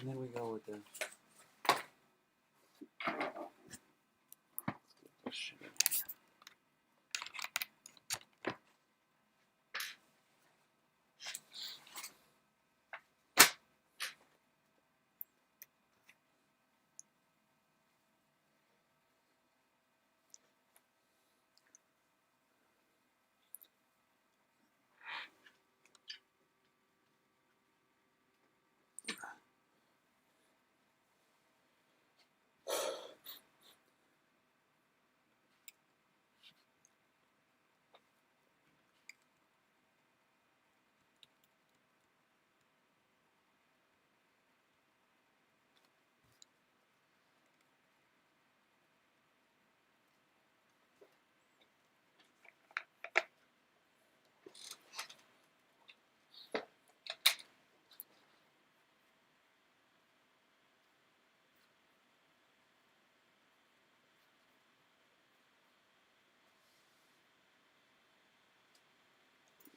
And then we go with the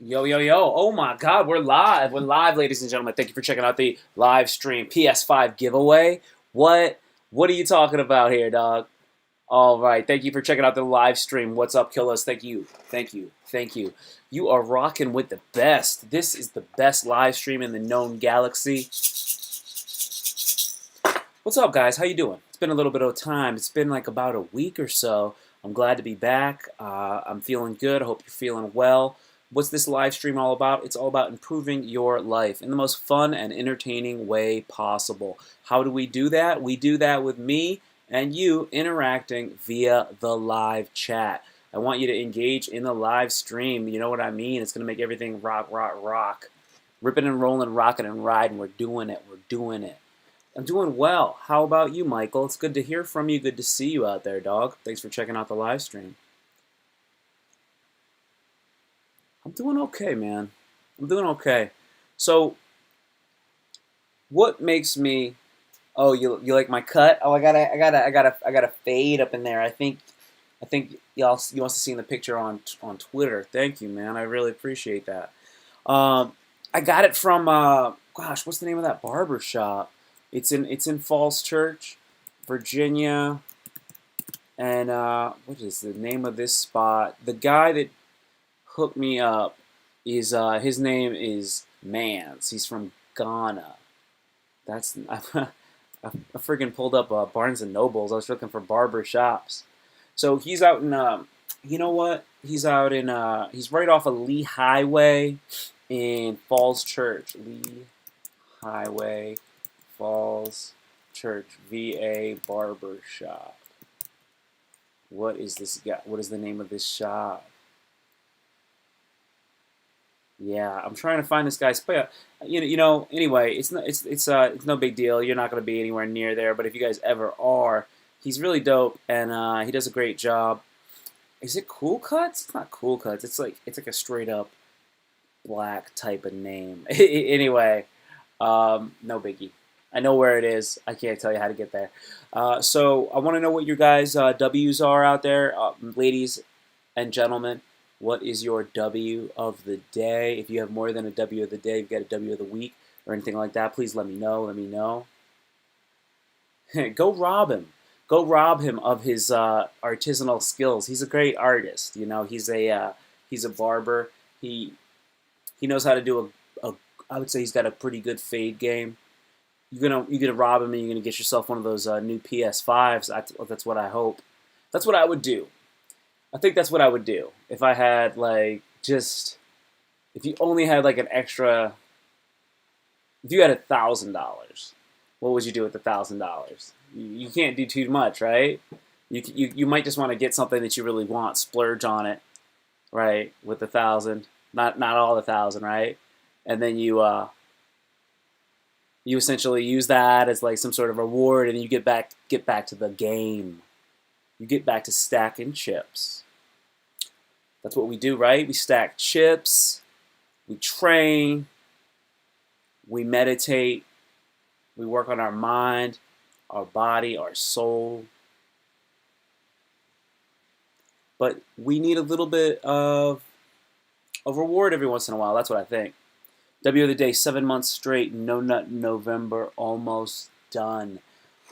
Yo, yo, yo. Oh my God, we're live. We're live, ladies and gentlemen. Thank you for checking out the live stream PS5 giveaway. What are you talking about here, dog? All right. Thank you for checking out the live stream. What's up, killers? Thank you. Thank you. Thank you. You are rocking with the best. This is the best live stream in the known galaxy. What's up, guys? How you doing? It's been a little bit of time. It's been like about a week or so. I'm glad to be back. I'm feeling good. I hope you're feeling well. What's this live stream all about? It's all about improving your life in the most fun and entertaining way possible. How do we do that? We do that with me and you interacting via the live chat. I want you to engage in the live stream. You know what I mean? It's going to make everything rock, rock, rock. Ripping and rolling, rocking and riding. We're doing it. We're doing it. I'm doing well. How about you, Michael? It's good to hear from you. Good to see you out there, dog. Thanks for checking out the live stream. I'm doing okay, man. I'm doing okay. So, what makes me? Oh, you like my cut? Oh, I got a fade up in there. I think y'all you must have seen the picture on Twitter. Thank you, man. I really appreciate that. I got it from gosh, what's the name of that barber shop? It's in Falls Church, Virginia, and what is the name of this spot? The guy that hooked me up is his name is Mans. He's from Ghana. That's I freaking pulled up Barnes and Nobles. I was looking for barber shops. So he's out in you know what? He's out in he's right off of Lee Highway in Falls Church. Lee Highway, Falls Church, VA barber shop. What is this guy? What is the name of this shop? Yeah, I'm trying to find this guy's play. Anyway, it's no big deal. You're not going to be anywhere near there, but if you guys ever are, he's really dope, and he does a great job. Is it Cool Cuts? It's not Cool Cuts. It's like a straight up black type of name. Anyway, no biggie. I know where it is. I can't tell you how to get there. So I want to know what your guys' W's are out there, ladies and gentlemen. What is your W of the day? If you have more than a W of the day, you've got a W of the week or anything like that, please let me know. Let me know. Go rob him. Go rob him of his artisanal skills. He's a great artist. You know, he's a barber. He knows how to do a I would say he's got a pretty good fade game. You're gonna rob him and you're gonna get yourself one of those new PS5s. That's what I hope. That's what I would do. I think that's what I would do if I had if you only had like an extra. If you had $1,000, what would you do with $1,000? You can't do too much, right? You might just want to get something that you really want, splurge on it, right? With 1,000, not all 1,000, right? And then you essentially use that as like some sort of reward, and then you get back to the game. You get back to stacking chips. That's what we do, right? We stack chips, we train, we meditate, we work on our mind, our body, our soul. But we need a little bit of a reward every once in a while. That's what I think. W of the day, 7 months straight, no nut November, almost done.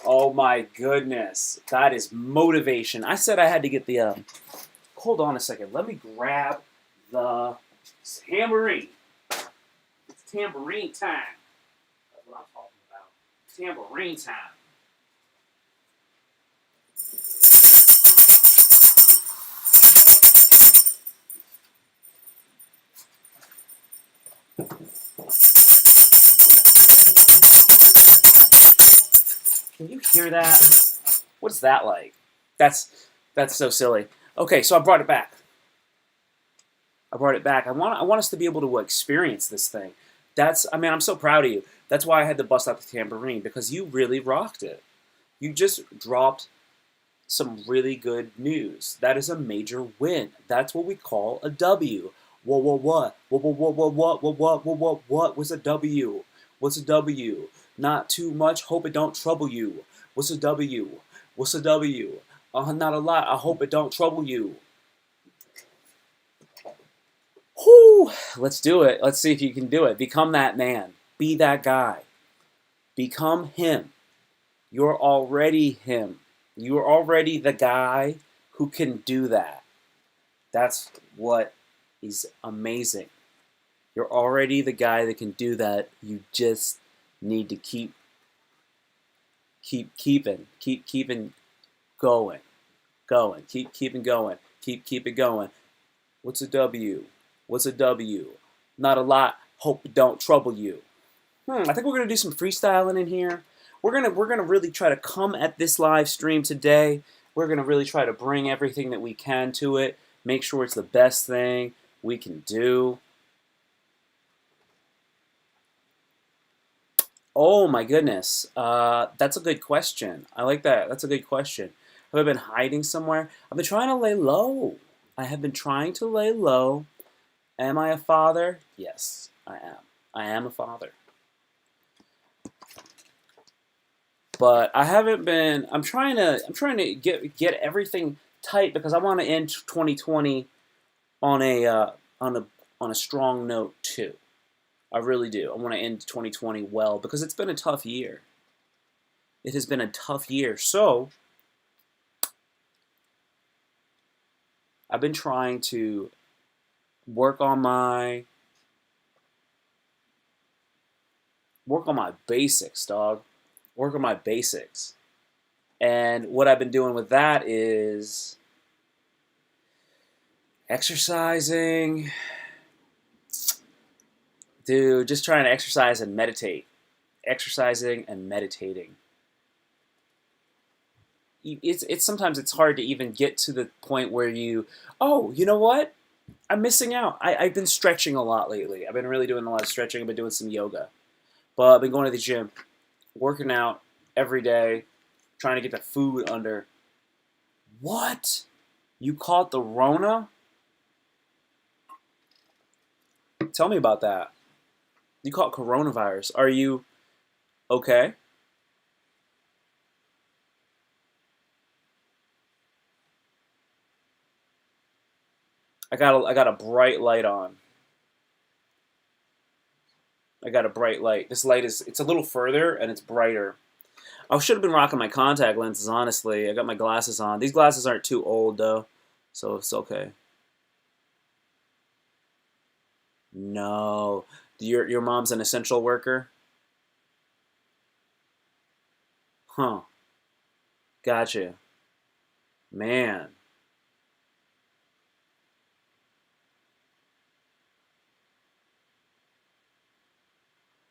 Oh my goodness, that is motivation. I said I had to get the, hold on a second, let me grab the tambourine. It's tambourine time. That's what I'm talking about. Tambourine time. Can you hear that? What's that like? That's so silly. Okay, so I brought it back. I want us to be able to experience this thing. I mean, I'm so proud of you. That's why I had to bust out the tambourine, because you really rocked it. You just dropped some really good news. That is a major win. That's what we call a W. What? What's a W? What's a W? Not too much. Hope it don't trouble you. What's a W? What's a W? Not a lot. I hope it don't trouble you. Whew. Let's do it. Let's see if you can do it. Become that man. Be that guy. Become him. You're already him. You're already the guy who can do that. That's what is amazing. You're already the guy that can do that. You just need to keep going. Keep it going. What's a W? What's a W? Not a lot. Hope it don't trouble you. I think we're gonna do some freestyling in here. We're gonna really try to come at this live stream today. We're gonna really try to bring everything that we can to it. Make sure it's the best thing we can do. Oh my goodness, that's a good question. I like that. That's a good question. Have I been hiding somewhere? I've been trying to lay low. I have been trying to lay low. Am I a father? Yes, I am. I am a father. But I haven't been. I'm trying to get everything tight, because I want to end 2020 on a strong note too. I really do. I want to end 2020 well, because it's been a tough year. It has been a tough year. So I've been trying to work on my basics, dog. Work on my basics. And what I've been doing with that is exercising. Dude, just trying to exercise and meditate. Exercising and meditating. It's sometimes it's hard to even get to the point where you know what? I'm missing out. I've been stretching a lot lately. I've been really doing a lot of stretching. I've been doing some yoga. But I've been going to the gym, working out every day, trying to get the food under. What? You caught the Rona? Tell me about that. You caught coronavirus. Are you okay? I got a bright light on. I got a bright light. This light it's a little further and it's brighter. I should have been rocking my contact lenses, honestly. I got my glasses on. These glasses aren't too old though, so it's okay. No. Your mom's an essential worker? Huh. Gotcha. Man.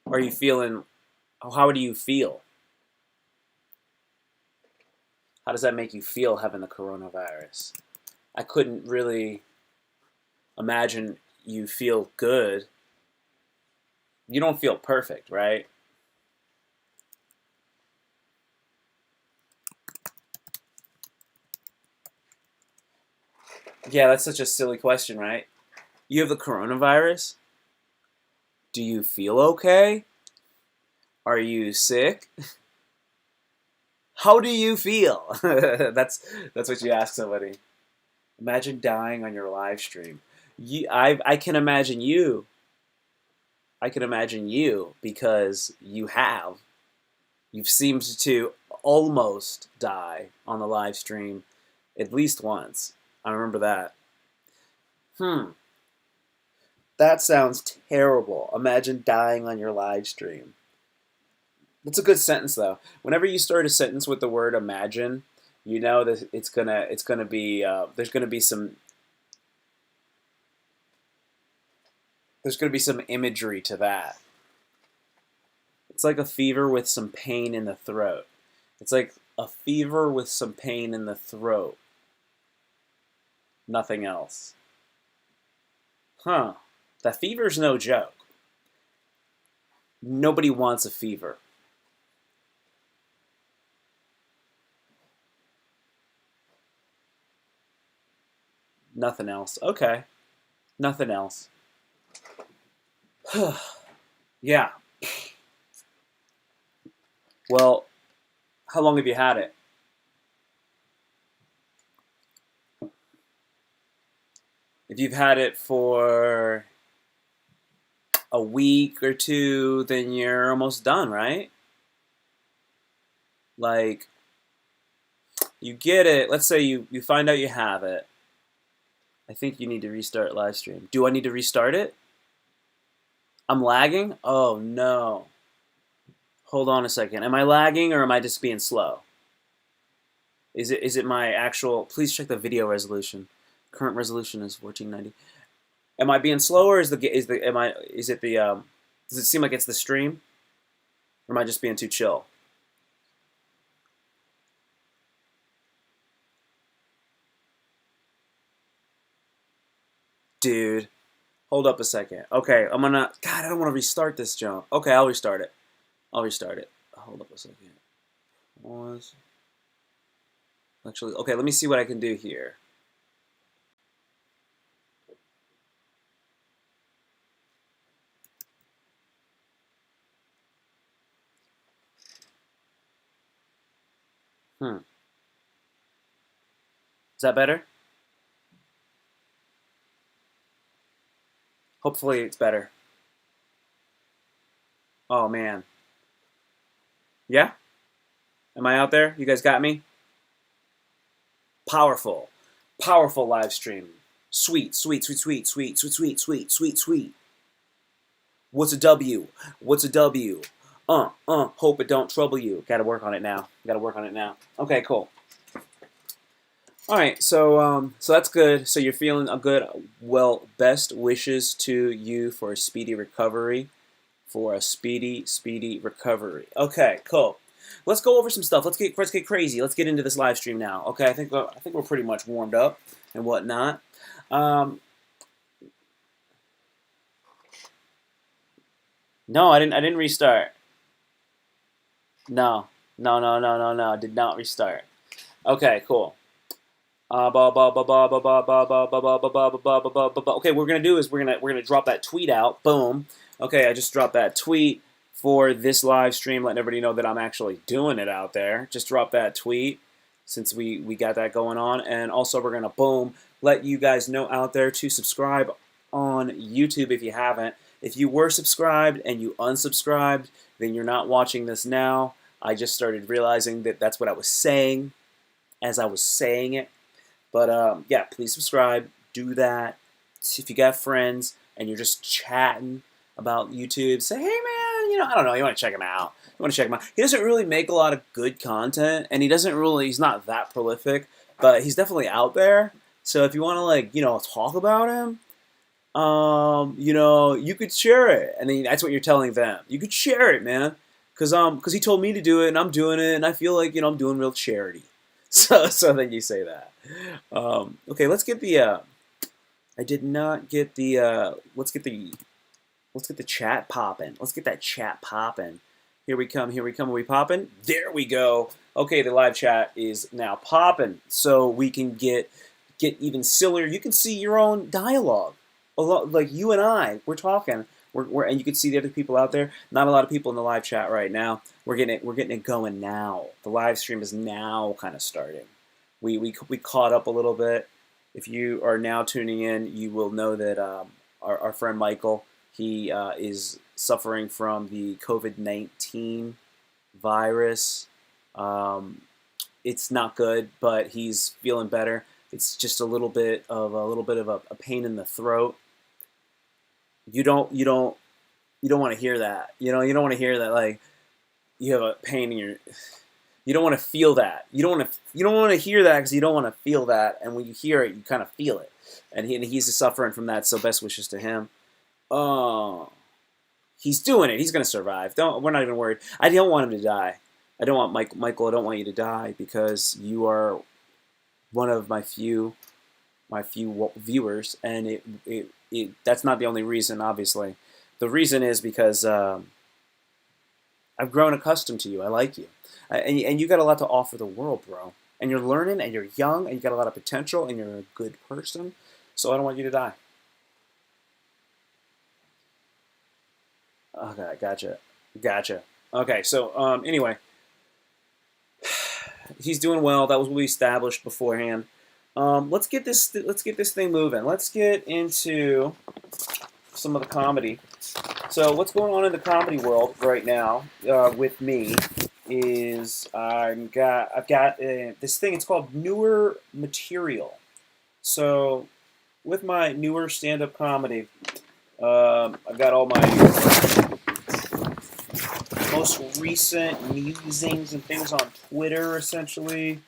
Are you feeling how do you feel? How does that make you feel having the coronavirus? I couldn't really imagine you feel good. You don't feel perfect, right? Yeah, that's such a silly question, right? You have the coronavirus? Do you feel okay? Are you sick? How do you feel? That's what you ask somebody. Imagine dying on your live stream. I can imagine you. I can imagine you because you've seemed to almost die on the live stream at least once. I remember that. Hmm. That sounds terrible. Imagine dying on your live stream. That's a good sentence though. Whenever you start a sentence with the word imagine, you know that it's gonna be there's gonna be some imagery to that. It's like a fever with some pain in the throat. It's like a fever with some pain in the throat. Nothing else. Huh. That fever's no joke. Nobody wants a fever. Nothing else. Okay. Nothing else. Yeah. Well, how long have you had it? If you've had it for a week or two, then you're almost done, right? Like, you get it. Let's say you find out you have it. I think you need to restart live stream. Do I need to restart it? I'm lagging? Oh no. Hold on a second. Am I lagging or am I just being slow? Is it my actual? Please check the video resolution. Current resolution is 1490. Am I being slow or is it the does it seem like it's the stream? Or am I just being too chill? Dude, hold up a second. Okay, I'm gonna. God, I don't want to restart this jump. Okay, I'll restart it. I'll restart it. Hold up a second. Pause. Actually, okay, let me see what I can do here. Hmm. Is that better? Hopefully it's better. Oh man. Yeah? Am I out there? You guys got me? Powerful. Powerful live stream. Sweet, sweet, sweet, sweet, sweet, sweet, sweet, sweet, sweet, sweet. What's a W? What's a W? Hope it don't trouble you. Gotta work on it now. Gotta work on it now. Okay, cool. All right, so that's good. So you're feeling good. Well, best wishes to you for a speedy recovery. For a speedy recovery. Okay, cool. Let's go over some stuff. Let's get crazy. Let's get into this live stream now. Okay, I think we're pretty much warmed up and whatnot. Um, no, I didn't restart. No, no. I did not restart. Okay, cool. Okay, what we're gonna do is we're gonna drop that tweet out. Boom. Okay, I just dropped that tweet for this live stream, letting everybody know that I'm actually doing it out there. Just drop that tweet since we got that going on, and also we're gonna boom let you guys know out there to subscribe on YouTube if you haven't. If you were subscribed and you unsubscribed, then you're not watching this now. I just started realizing that that's what I was saying as I was saying it. But yeah, please subscribe. Do that. If you got friends and you're just chatting about YouTube, say, hey man, I don't know, you want to check him out. You want to check him out. He doesn't really make a lot of good content, and he's not that prolific, but he's definitely out there. So if you want to talk about him, you could share it, and then that's what you're telling them. You could share it, man, because he told me to do it, and I'm doing it, and I feel like I'm doing real charity. So then you say that. Okay, let's get the. I did not get the. Let's get the chat popping. Let's get that chat popping. Here we come. Here we come. Are we popping? There we go. Okay, the live chat is now popping, so we can get even sillier. You can see your own dialogue. A lot like you and I. We're talking. And you can see the other people out there. Not a lot of people in the live chat right now. We're getting it going now. The live stream is now kind of starting. We caught up a little bit. If you are now tuning in, you will know that our friend Michael, He is suffering from the COVID-19 virus. Um, it's not good, but he's feeling better. It's just a pain in the throat. You don't you don't you don't want to hear that. You don't want to hear that, like, you have a pain in your. You don't want to feel that. You don't want to hear that because you don't want to feel that. And when you hear it, you kind of feel it. And he's suffering from that. So best wishes to him. Oh, he's doing it. He's gonna survive. We're not even worried. I don't want him to die. I don't want Michael. I don't want you to die because you are one of my few viewers, and that's not the only reason. Obviously, the reason is because I've grown accustomed to you. I like you, and you got a lot to offer the world, bro. And you're learning, and you're young, and you got a lot of potential, and you're a good person. So I don't want you to die. Okay, gotcha. Okay, so anyway, he's doing well. That was what we established beforehand. Let's get this thing moving. Let's get into some of the comedy. So what's going on in the comedy world right now with me is I've got this thing. It's called newer material. So with my newer stand-up comedy, I've got all my most recent musings and things on Twitter, essentially,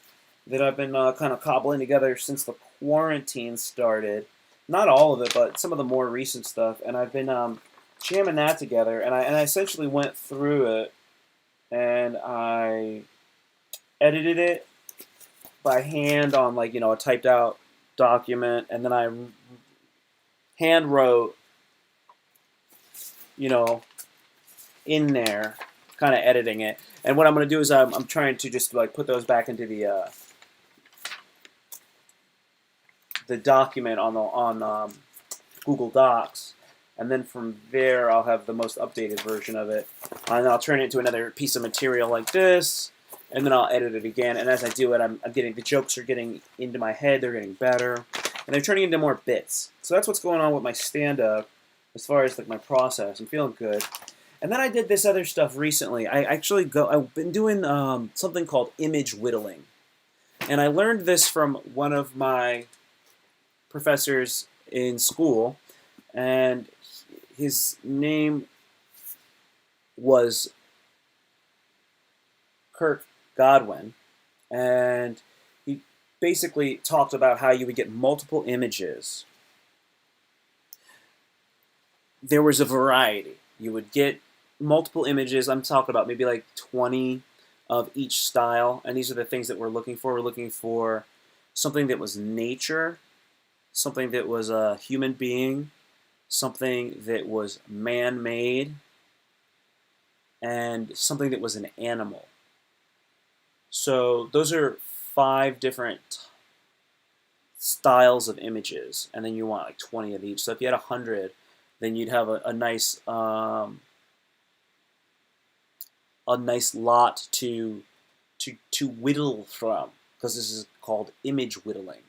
that I've been kind of cobbling together since the quarantine started. Not all of it, but some of the more recent stuff. And I've been jamming that together. And I essentially went through it and I edited it by hand on, like, a typed out document. And then I hand wrote, in there, kind of editing it. And what I'm going to do is I'm trying to just like put those back into the document on Google Docs, and then from there I'll have the most updated version of it, and I'll turn it into another piece of material like this, and then I'll edit it again. And as I do it, I'm getting the jokes are getting into my head, they're getting better, and they're turning into more bits. So that's what's going on with my stand-up as far as like my process. I'm feeling good. And then I did this other stuff recently. I've been doing something called image whittling. And I learned this from one of my professors in school. And his name was Kirk Godwin. And he basically talked about how you would get multiple images. There was a variety. You would get multiple images. I'm talking about maybe like 20 of each style, and these are the things that we're looking for. We're looking for something that was nature, something that was a human being, something that was man-made, and something that was an animal. So those are 5 different styles of images, and then you want like 20 of each. So if you had 100, then you'd have a nice lot to whittle from, because this is called image whittling.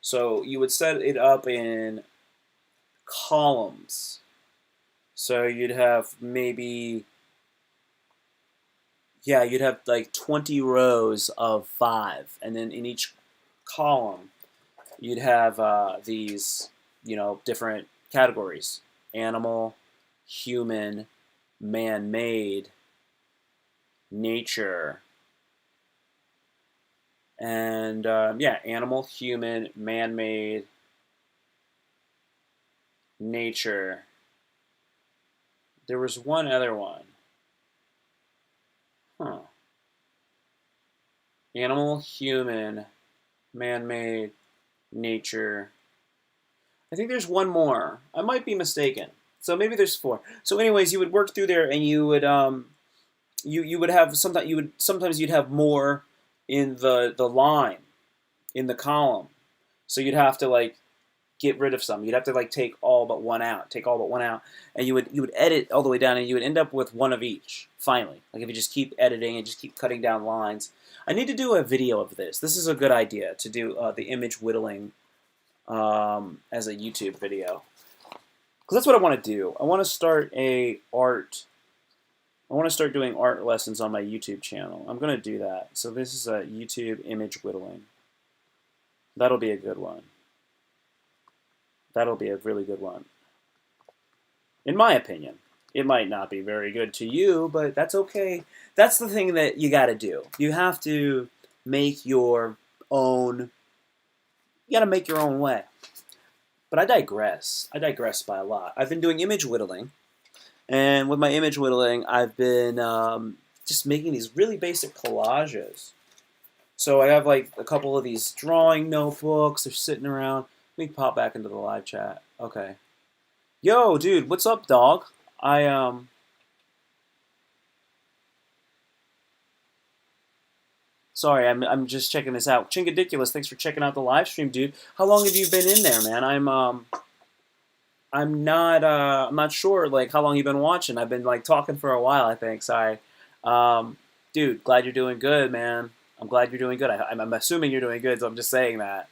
So you would set it up in columns. So you'd have you'd have like 20 rows of 5, and then in each column you'd have these different categories: animal, human, man-made, nature, and animal, human, man-made, nature. There was one other one. Animal, human, man-made, nature. I think there's one more. I might be mistaken. So maybe there's 4. So anyways, you would work through there, and you would you would have sometimes you'd have more in the line, in the column. So you'd have to like get rid of some. You'd have to like take all but one out, and you would edit all the way down, and you would end up with one of each finally. Like if you just keep editing and just keep cutting down lines. I need to do a video of this. This is a good idea to do the image whittling as a YouTube video. because that's what I want to do. I want to start I want to start doing art lessons on my YouTube channel. I'm going to do that. So this is a YouTube image whittling. That'll be a good one. That'll be a really good one. In my opinion. It might not be very good to you, but that's okay. That's the thing that you got to do. You have to make your own, you got to make your own way. But I digress. I digress by a lot. I've been doing image whittling. And with my image whittling, I've been just making these really basic collages. So I have like a couple of these drawing notebooks. They're sitting around. Let me pop back into the live chat. Okay. Yo, dude, what's up, dog? Sorry, I'm just checking this out. Chingadiculous, thanks for checking out the live stream, dude. How long have you been in there, man? I'm not sure like how long you've been watching. I've been like talking for a while, I think. Sorry. Dude, glad you're doing good, man. I'm glad you're doing good. I'm assuming you're doing good, so I'm just saying that.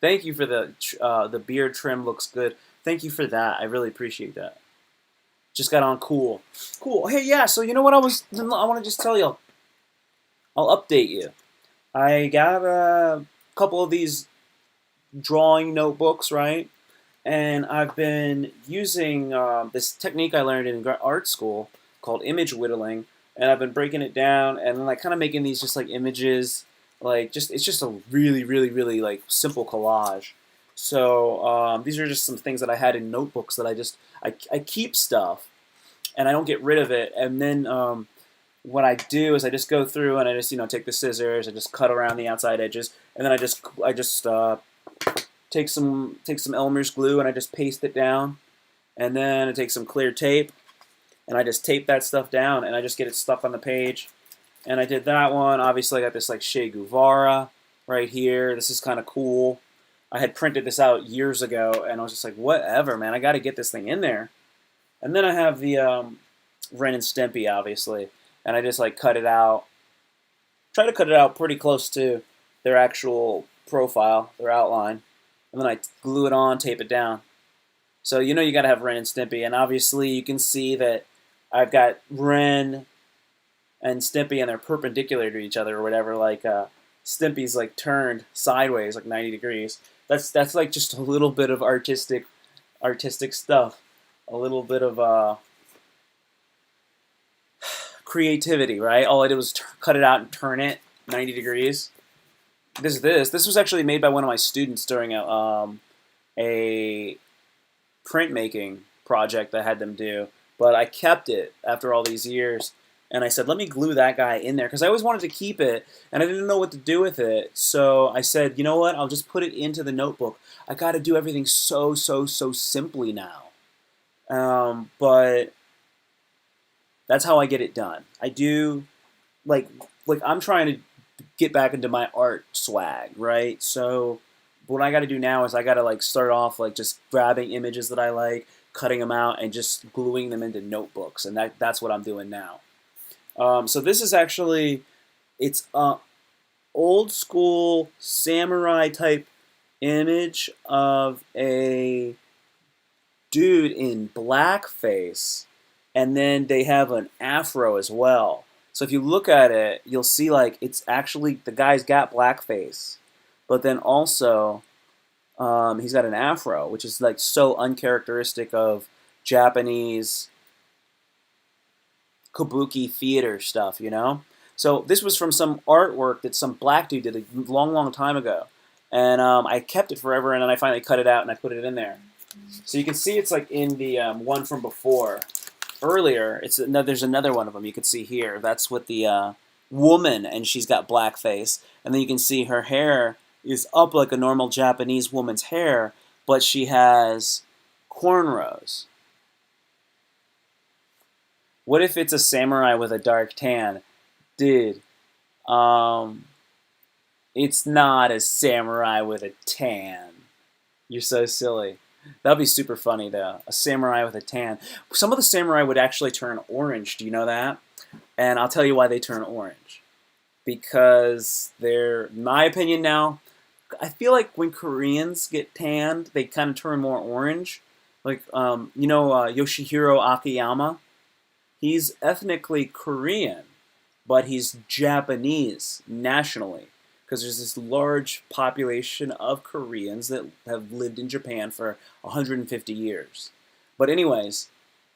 Thank you for the beard trim looks good. Thank you for that. I really appreciate that. Just got on cool. Cool. Hey, yeah, so you know what I want to just tell you. I'll update you. I got a couple of these drawing notebooks, right? And I've been using this technique I learned in art school called image whittling, and I've been breaking it down and then like kind of making these just like images, like just it's just a really, really, really like simple collage. So these are just some things that I had in notebooks that I keep stuff and I don't get rid of it. And then what I do is I just go through and I just take the scissors, I just cut around the outside edges, and then I just take some Elmer's glue and I just paste it down, and then I take some clear tape and I just tape that stuff down and I just get it stuck on the page. And I did that one. Obviously, I got this like Che Guevara right here. This is kind of cool. I had printed this out years ago and I was just like, whatever, man. I got to get this thing in there. And then I have the Ren and Stimpy, obviously, and I just like cut it out. Try to cut it out pretty close to their actual profile, their outline, and then I glue it on, tape it down. So you got to have Ren and Stimpy, and obviously you can see that I've got Ren and Stimpy, and they're perpendicular to each other or whatever. Like Stimpy's like turned sideways, like 90 degrees. That's like just a little bit of artistic stuff, a little bit of creativity, right? All I did was cut it out and turn it 90 degrees. This was actually made by one of my students during a printmaking project I had them do, but I kept it after all these years, and I said, let me glue that guy in there, because I always wanted to keep it, and I didn't know what to do with it, so I said, you know what, I'll just put it into the notebook. I got to do everything so simply now, but that's how I get it done. I do, like I'm trying to get back into my art swag, right? So what I got to do now is I got to like start off like just grabbing images that I like, cutting them out, and just gluing them into notebooks, and that's what I'm doing now. So this is actually, it's a old school samurai type image of a dude in blackface, and then they have an afro as well. So if you look at it, you'll see like it's actually the guy's got blackface, but then also he's got an afro, which is like so uncharacteristic of Japanese kabuki theater stuff, So this was from some artwork that some black dude did a long time ago, and I kept it forever, and then I finally cut it out and I put it in there. So you can see it's like in the one from before. Earlier, there's another one of them you can see here. That's with the woman, and she's got blackface. And then you can see her hair is up like a normal Japanese woman's hair, but she has cornrows. What if it's a samurai with a dark tan? Dude, it's not a samurai with a tan. You're so silly. That'd be super funny, though. A samurai with a tan. Some of the samurai would actually turn orange. Do you know that? And I'll tell you why they turn orange. Because they're, in my opinion now, I feel like when Koreans get tanned, they kind of turn more orange. Like, Yoshihiro Akiyama? He's ethnically Korean, but he's Japanese nationally. Because there's this large population of Koreans that have lived in Japan for 150 years. But, anyways,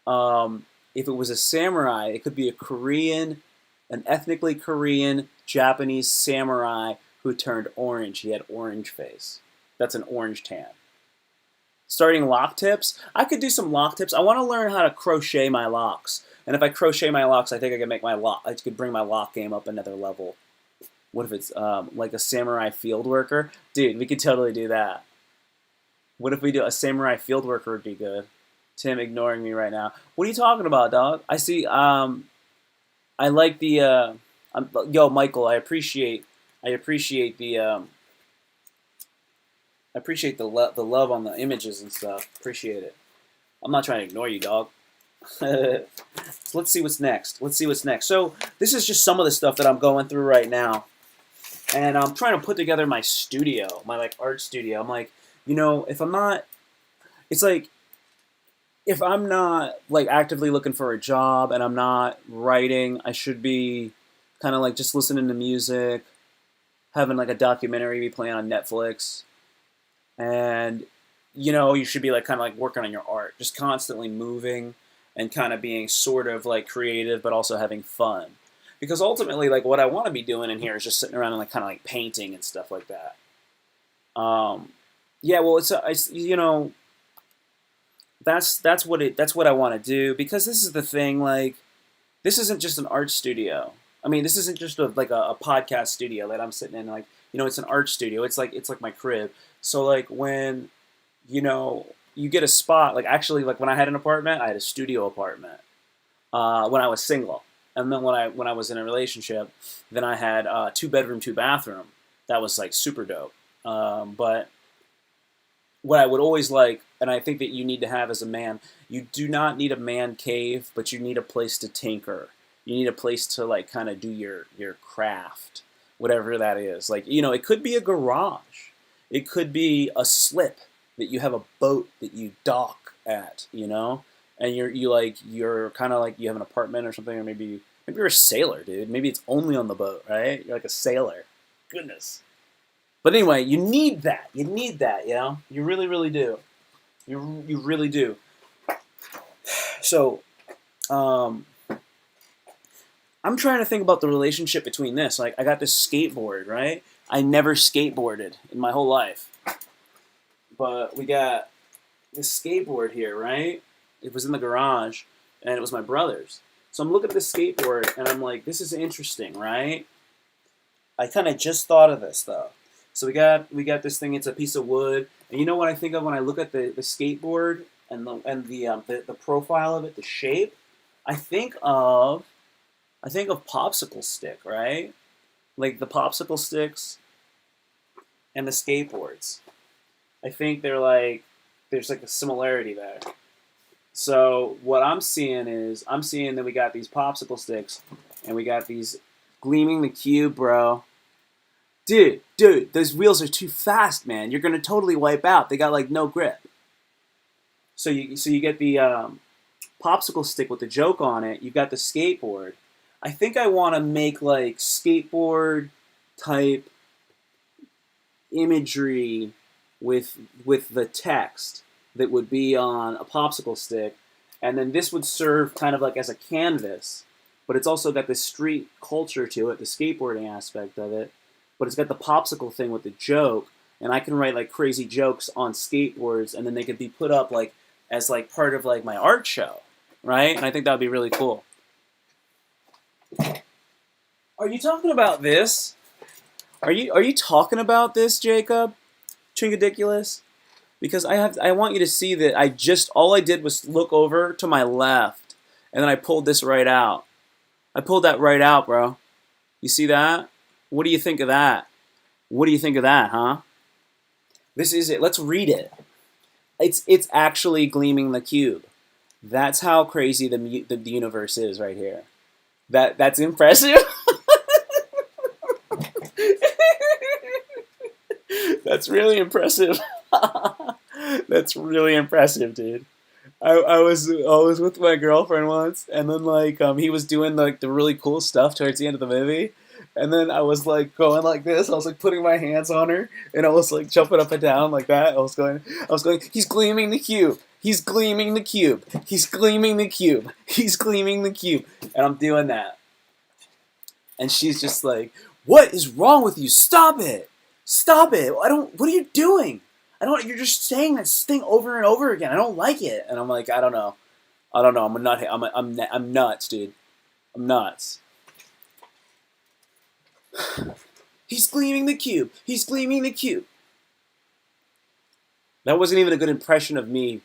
if it was a samurai, it could be a Korean, an ethnically Korean Japanese samurai who turned orange. He had orange face. That's an orange tan. Starting lock tips. I could do some lock tips. I want to learn how to crochet my locks. And if I crochet my locks, I think I could make my lock. I could bring my lock game up another level. What if it's like a samurai field worker? Dude, we could totally do that. What if we do a samurai field worker would be good? Tim ignoring me right now. What are you talking about, dog? I see. I like the. Yo, Michael. I appreciate the. I appreciate the love on the images and stuff. Appreciate it. I'm not trying to ignore you, dog. So let's see what's next. So this is just some of the stuff that I'm going through right now, and I'm trying to put together my studio, my like art studio. I'm like, if I'm not, it's like if I'm not like actively looking for a job and I'm not writing, I should be kind of like just listening to music, having like a documentary be playing on Netflix, and you should be like kind of like working on your art, just constantly moving and kind of being sort of like creative, but also having fun. Because ultimately, like what I want to be doing in here is just sitting around and like kind of like painting and stuff like that. Yeah, well, that's what I want to do, because this is the thing, like this isn't just an art studio. I mean, this isn't just like a podcast studio that I'm sitting in. Like, it's an art studio. It's like my crib. So like when you get a spot, like actually like when I had an apartment, I had a studio apartment when I was single, and then when I was in a relationship, then I had 2 bedroom, 2 bathroom. That was like super dope. But what I would always like, and I think that you need to have as a man, you do not need a man cave, but you need a place to tinker. You need a place to like kind of do your craft, whatever that is. Like, it could be a garage. It could be a slip that you have a boat that you dock at, and you're kind of like you have an apartment or something, or maybe you're a sailor, dude. Maybe it's only on the boat, right? You're like a sailor. Goodness. But anyway, you need that. You need that, You really, really do. You really do. So, I'm trying to think about the relationship between this. Like, I got this skateboard, right? I never skateboarded in my whole life. But we got this skateboard here, right? It was in the garage, and it was my brother's. So I'm looking at this skateboard, and I'm like, this is interesting, right? I kind of just thought of this, though. So we got this thing. It's a piece of wood, and you know what I think of when I look at the skateboard and the profile of it, the shape. I think of popsicle stick, right? Like the popsicle sticks and the skateboards. I think there's like a similarity there. So what I'm seeing that we got these popsicle sticks and we got these gleaming the cube, bro. Dude, those wheels are too fast, man. You're gonna totally wipe out. They got like no grip. So you get the popsicle stick with the joke on it. You got the skateboard. I think I want to make like skateboard type imagery with the text that would be on a popsicle stick, and then this would serve kind of like as a canvas, but it's also got the street culture to it, the skateboarding aspect of it, but it's got the popsicle thing with the joke, and I can write like crazy jokes on skateboards, and then they could be put up like as like part of like my art show, right? And I think that would be really cool. Are you talking about this? Are you talking about this, Jacob? Trinkadiculous? Because I want you to see that all I did was look over to my left, and then I pulled this right out. I pulled that right out, bro. You see that? What do you think of that? What do you think of that, huh? This is it. Let's read it. It's actually gleaming the cube. That's how crazy the universe is right here. That's impressive. That's really impressive. That's really impressive, dude. I was with my girlfriend once, and then like he was doing like the really cool stuff towards the end of the movie, and then I was like going like this. I was like putting my hands on her, and I was like jumping up and down like that. I was going. He's gleaming the cube. He's gleaming the cube. He's gleaming the cube. He's gleaming the cube, and I'm doing that, and she's just like, "What is wrong with you? Stop it! Stop it! I don't. What are you doing? I don't. You're just saying this thing over and over again. I don't like it." And I'm like, I don't know. I don't know. I'm a nut. I'm nuts, dude. I'm nuts. He's gleaming the cube. He's gleaming the cube. That wasn't even a good impression of me.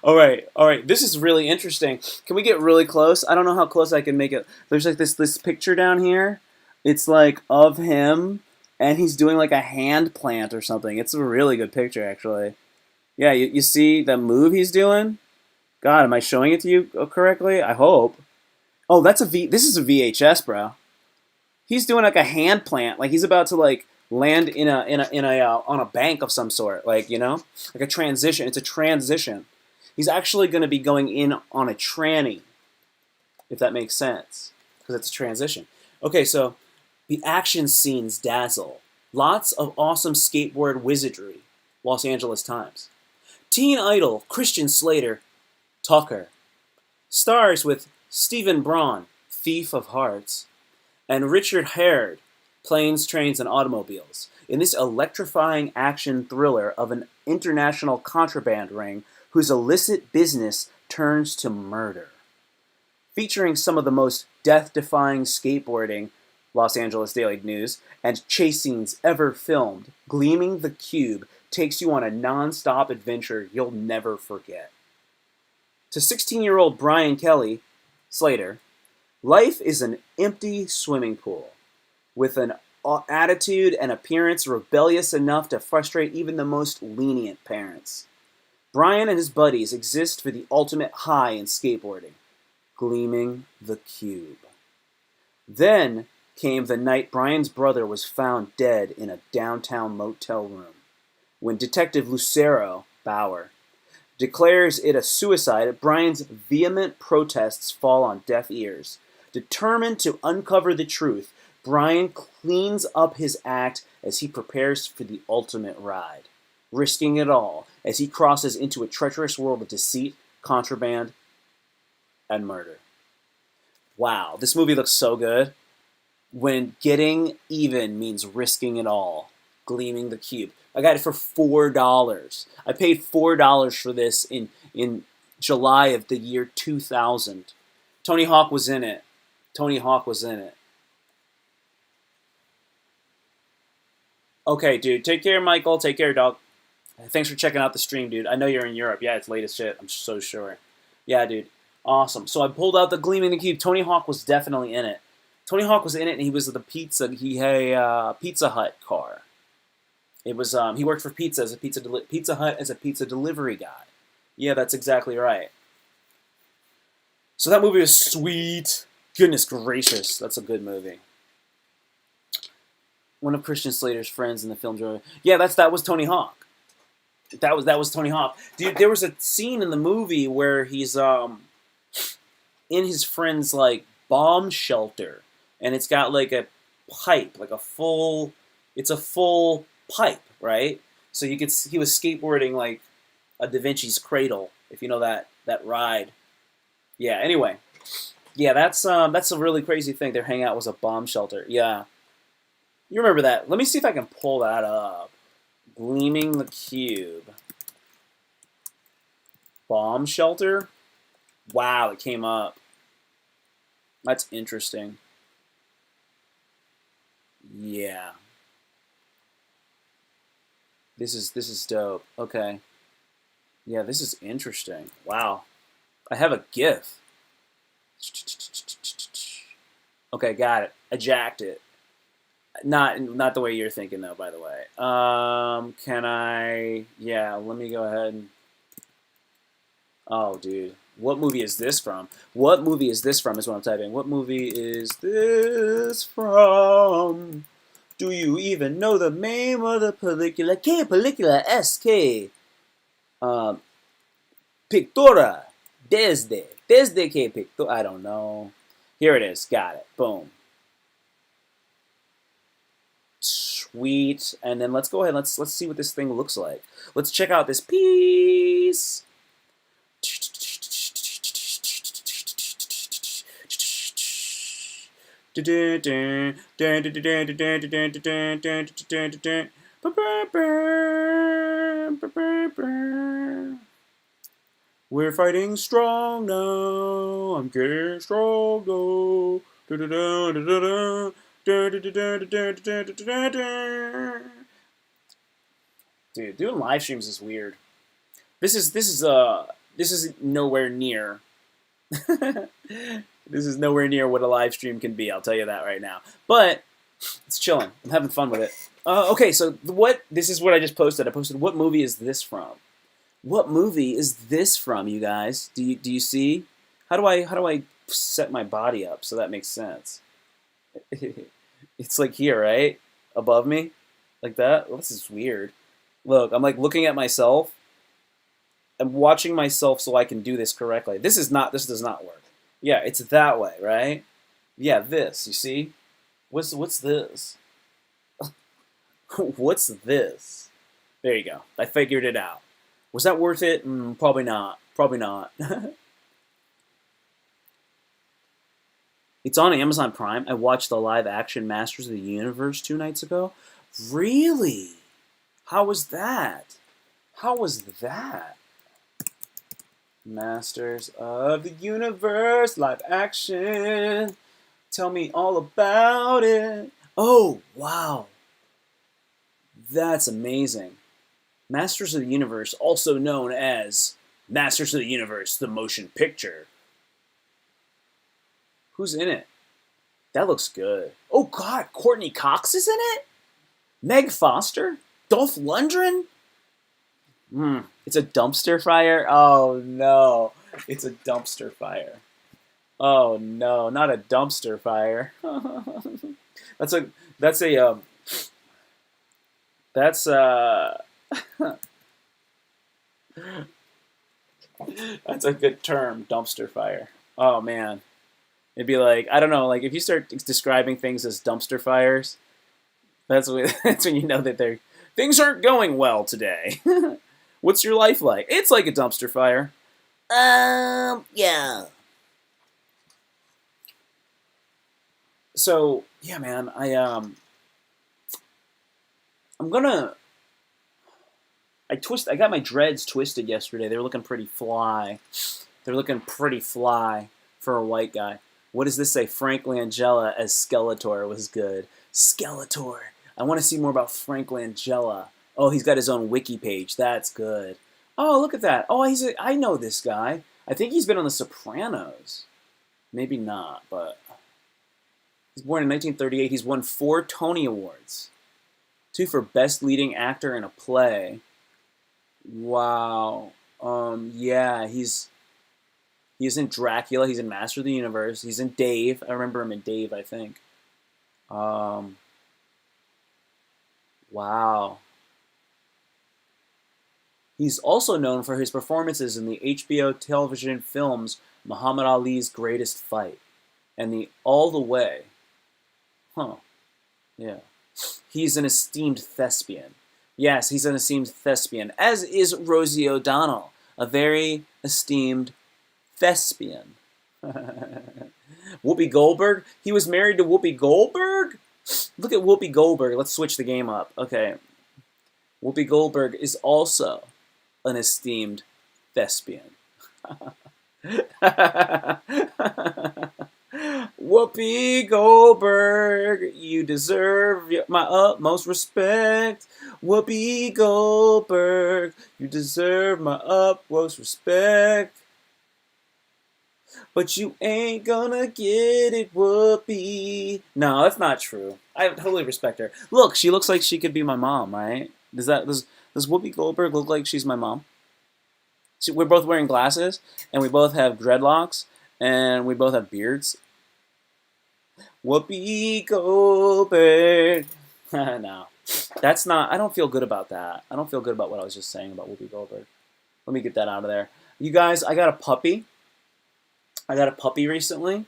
All right, all right. This is really interesting. Can we get really close? I don't know how close I can make it. There's like this picture down here. It's like of him, and he's doing like a hand plant or something. It's a really good picture, actually. Yeah, you see the move he's doing? God, am I showing it to you correctly? I hope. Oh, that's a V. This is a VHS, bro. He's doing like a hand plant, like he's about to like land in a on a bank of some sort, like like a transition. It's a transition. He's actually going to be going in on a tranny, if that makes sense, because it's a transition. Okay, so the action scenes dazzle. Lots of awesome skateboard wizardry. Los Angeles Times. Teen Idol Christian Slater, Tucker. Stars with Stephen Braun, Thief of Hearts, and Richard Herd, Planes, Trains, and Automobiles, in this electrifying action thriller of an international contraband ring whose illicit business turns to murder. Featuring some of the most death-defying skateboarding, Los Angeles Daily News, and chase scenes ever filmed, Gleaming the Cube takes you on a non-stop adventure you'll never forget. To 16-year-old Brian Kelly, Slater, life is an empty swimming pool, with an attitude and appearance rebellious enough to frustrate even the most lenient parents. Brian and his buddies exist for the ultimate high in skateboarding, gleaming the cube. Then came the night Brian's brother was found dead in a downtown motel room, when Detective Lucero Bauer declares it a suicide. Brian's vehement protests fall on deaf ears. Determined to uncover the truth, Brian cleans up his act as he prepares for the ultimate ride, risking it all as he crosses into a treacherous world of deceit, contraband, and murder. Wow, this movie looks so good. When getting even means risking it all, Gleaming the Cube. I got it for $4. I paid $4 for this in July of the year 2000. Tony Hawk was in it. Tony Hawk was in it. Okay, dude. Take care, Michael. Take care, dog. Thanks for checking out the stream, dude. I know you're in Europe. Yeah, it's late as shit. I'm so sure. Yeah, dude. Awesome. So I pulled out the Gleaming the Cube. Tony Hawk was definitely in it. Tony Hawk was in it, and he was the pizza. He had a Pizza Hut car. It was he worked for Pizza as a Pizza Hut as a pizza delivery guy. Yeah, that's exactly right. So that movie was sweet. Goodness gracious, that's a good movie. One of Christian Slater's friends in the film. Yeah, that was Tony Hawk. That was Tony Hawk. Dude, there was a scene in the movie where he's in his friend's like bomb shelter, and it's got like a pipe, like it's a full pipe, right? So he was skateboarding like a Da Vinci's Cradle, if you know that ride. Yeah. Anyway, yeah, that's a really crazy thing. Their hangout was a bomb shelter. Yeah, you remember that? Let me see if I can pull that up. Gleaming the Cube. Bomb shelter? Wow, it came up. That's interesting. Yeah. This is dope. Okay. Yeah, this is interesting. Wow. I have a GIF. Okay, got it. I jacked it. Not the way you're thinking though, by the way. Can I? Yeah, let me go ahead and. Oh, dude, what movie is this from? What movie is this from? Is what I'm typing. What movie is this from? Do you even know the name of the película? ¿Qué película es que? Um, Pictura. Desde que pictura. I don't know. Here it is. Got it. Boom. Sweet. And then let's go ahead. Let's see what this thing looks like. Let's check out this piece. We're fighting strong now. I'm getting strong now. Dude, doing live streams is weird. This is nowhere near. This is nowhere near what a live stream can be. I'll tell you that right now. But it's chilling. I'm having fun with it. Okay, so this is what I just posted. I posted, what movie is this from? What movie is this from, you guys? Do you see? How do I set my body up so that makes sense? It's like here, right? Above me? Like that? Well, this is weird. Look, I'm like looking at myself. I'm watching myself so I can do this correctly. This does not work. Yeah, it's that way, right? Yeah, this, you see? What's this? What's this? There you go. I figured it out. Was that worth it? Probably not. Probably not. It's on Amazon Prime. I watched the live-action Masters of the Universe 2 nights ago. Really? How was that? How was that? Masters of the Universe live action. Tell me all about it. Oh, wow. That's amazing. Masters of the Universe, also known as Masters of the Universe, the motion picture. Who's in it? That looks good. Oh, God, Courtney Cox is in it? Meg Foster? Dolph Lundgren? It's a dumpster fire? Oh, no. It's a dumpster fire. Oh, no, not a dumpster fire. That's a that's a good term, dumpster fire. Oh, man. It'd be like, I don't know, like if you start describing things as dumpster fires, that's when you know that things aren't going well today. What's your life like? It's like a dumpster fire. Yeah. So, yeah, man, I got my dreads twisted yesterday. They were looking pretty fly. They're looking pretty fly for a white guy. What does this say? Frank Langella as Skeletor was good. Skeletor. I want to see more about Frank Langella. Oh, he's got his own wiki page. That's good. Oh, look at that. Oh, I know this guy. I think he's been on The Sopranos. Maybe not, but he's born in 1938. He's won 4 Tony Awards. 2 for Best Leading Actor in a Play. Wow. Yeah, he's in Dracula. He's in Master of the Universe. He's in Dave. I remember him in Dave, I think. Wow. He's also known for his performances in the HBO television films Muhammad Ali's Greatest Fight and the All the Way. Huh. Yeah. He's an esteemed thespian. Yes, he's an esteemed thespian, as is Rosie O'Donnell, a very esteemed thespian. Whoopi Goldberg? He was married to Whoopi Goldberg? Look at Whoopi Goldberg. Let's switch the game up. Okay. Whoopi Goldberg is also an esteemed thespian. Whoopi Goldberg, you deserve my utmost respect. Whoopi Goldberg, you deserve my utmost respect. But you ain't gonna get it, Whoopi. No, that's not true. I totally respect her. Look, she looks like she could be my mom, right? Does Whoopi Goldberg look like she's my mom? See, we're both wearing glasses, and we both have dreadlocks, and we both have beards. Whoopi Goldberg. No, that's not. I don't feel good about that. I don't feel good about what I was just saying about Whoopi Goldberg. Let me get that out of there. You guys, I got a puppy. I got a puppy recently.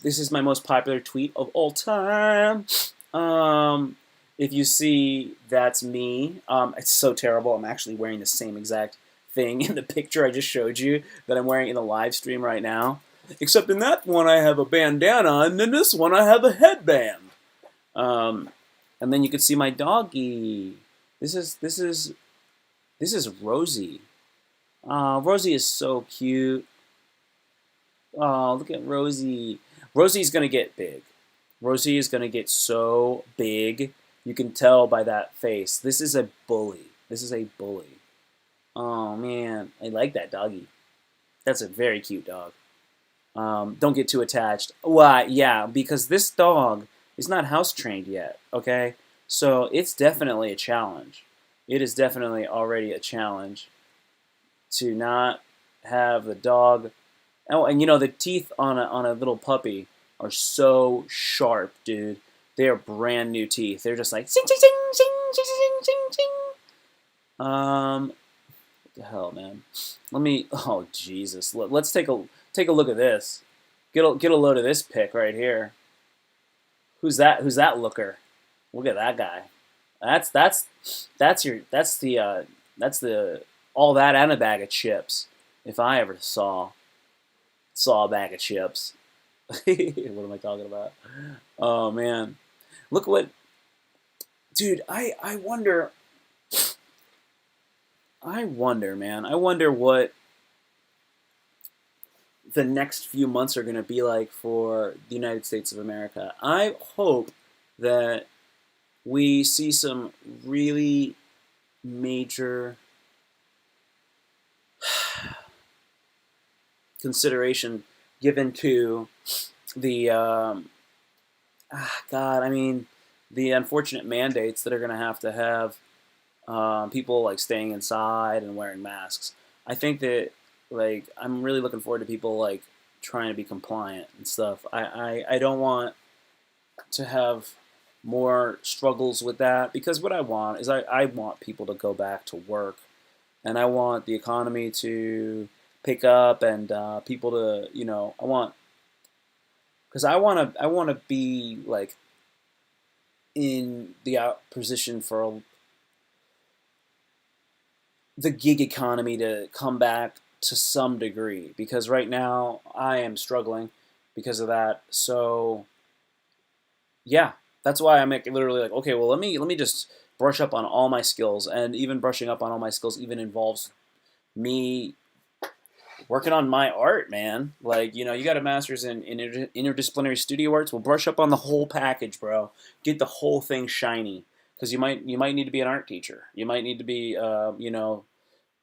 This is my most popular tweet of all time. If you see, that's me. It's so terrible. I'm actually wearing the same exact thing in the picture I just showed you that I'm wearing in the live stream right now. Except in that one I have a bandana, and in this one I have a headband. And then you can see my doggy. This is Rosie. Rosie is so cute. Oh, look at Rosie. Rosie's gonna get big. Rosie is gonna get so big. You can tell by that face. This is a bully. This is a bully. Oh man, I like that doggy. That's a very cute dog. Don't get too attached. Why? Yeah, because this dog is not house trained yet. Okay, so it's definitely a challenge. It is definitely already a challenge to not have the dog. Oh, and you know the teeth on a little puppy are so sharp, dude. They are brand new teeth. They're just like sing sing sing sing sing sing sing sing. What the hell, man? Let me. Oh Jesus! Let's take a look at this. Get a load of this pic right here. Who's that? Who's that looker? Look at that guy. That's the all that and a bag of chips. If I ever saw a bag of chips. What am I talking about? Oh man, look what, dude. I wonder. Man. I wonder what the next few months are going to be like for the United States of America. I hope that we see some really major consideration given to the God. I mean, the unfortunate mandates that are going to have people like staying inside and wearing masks. I think that like I'm really looking forward to people like trying to be compliant and stuff. I don't want to have more struggles with that because what I want is I want people to go back to work and I want the economy to pick up and people to I want because I want to be like in the out position for the gig economy to come back to some degree because right now I am struggling because of that. So yeah, that's why I'm like, literally like, okay, well let me just brush up on all my skills, and even brushing up on all my skills even involves me working on my art, man. Like you got a master's in interdisciplinary studio arts. Well, brush up on the whole package, bro. Get the whole thing shiny because you might need to be an art teacher. You might need to be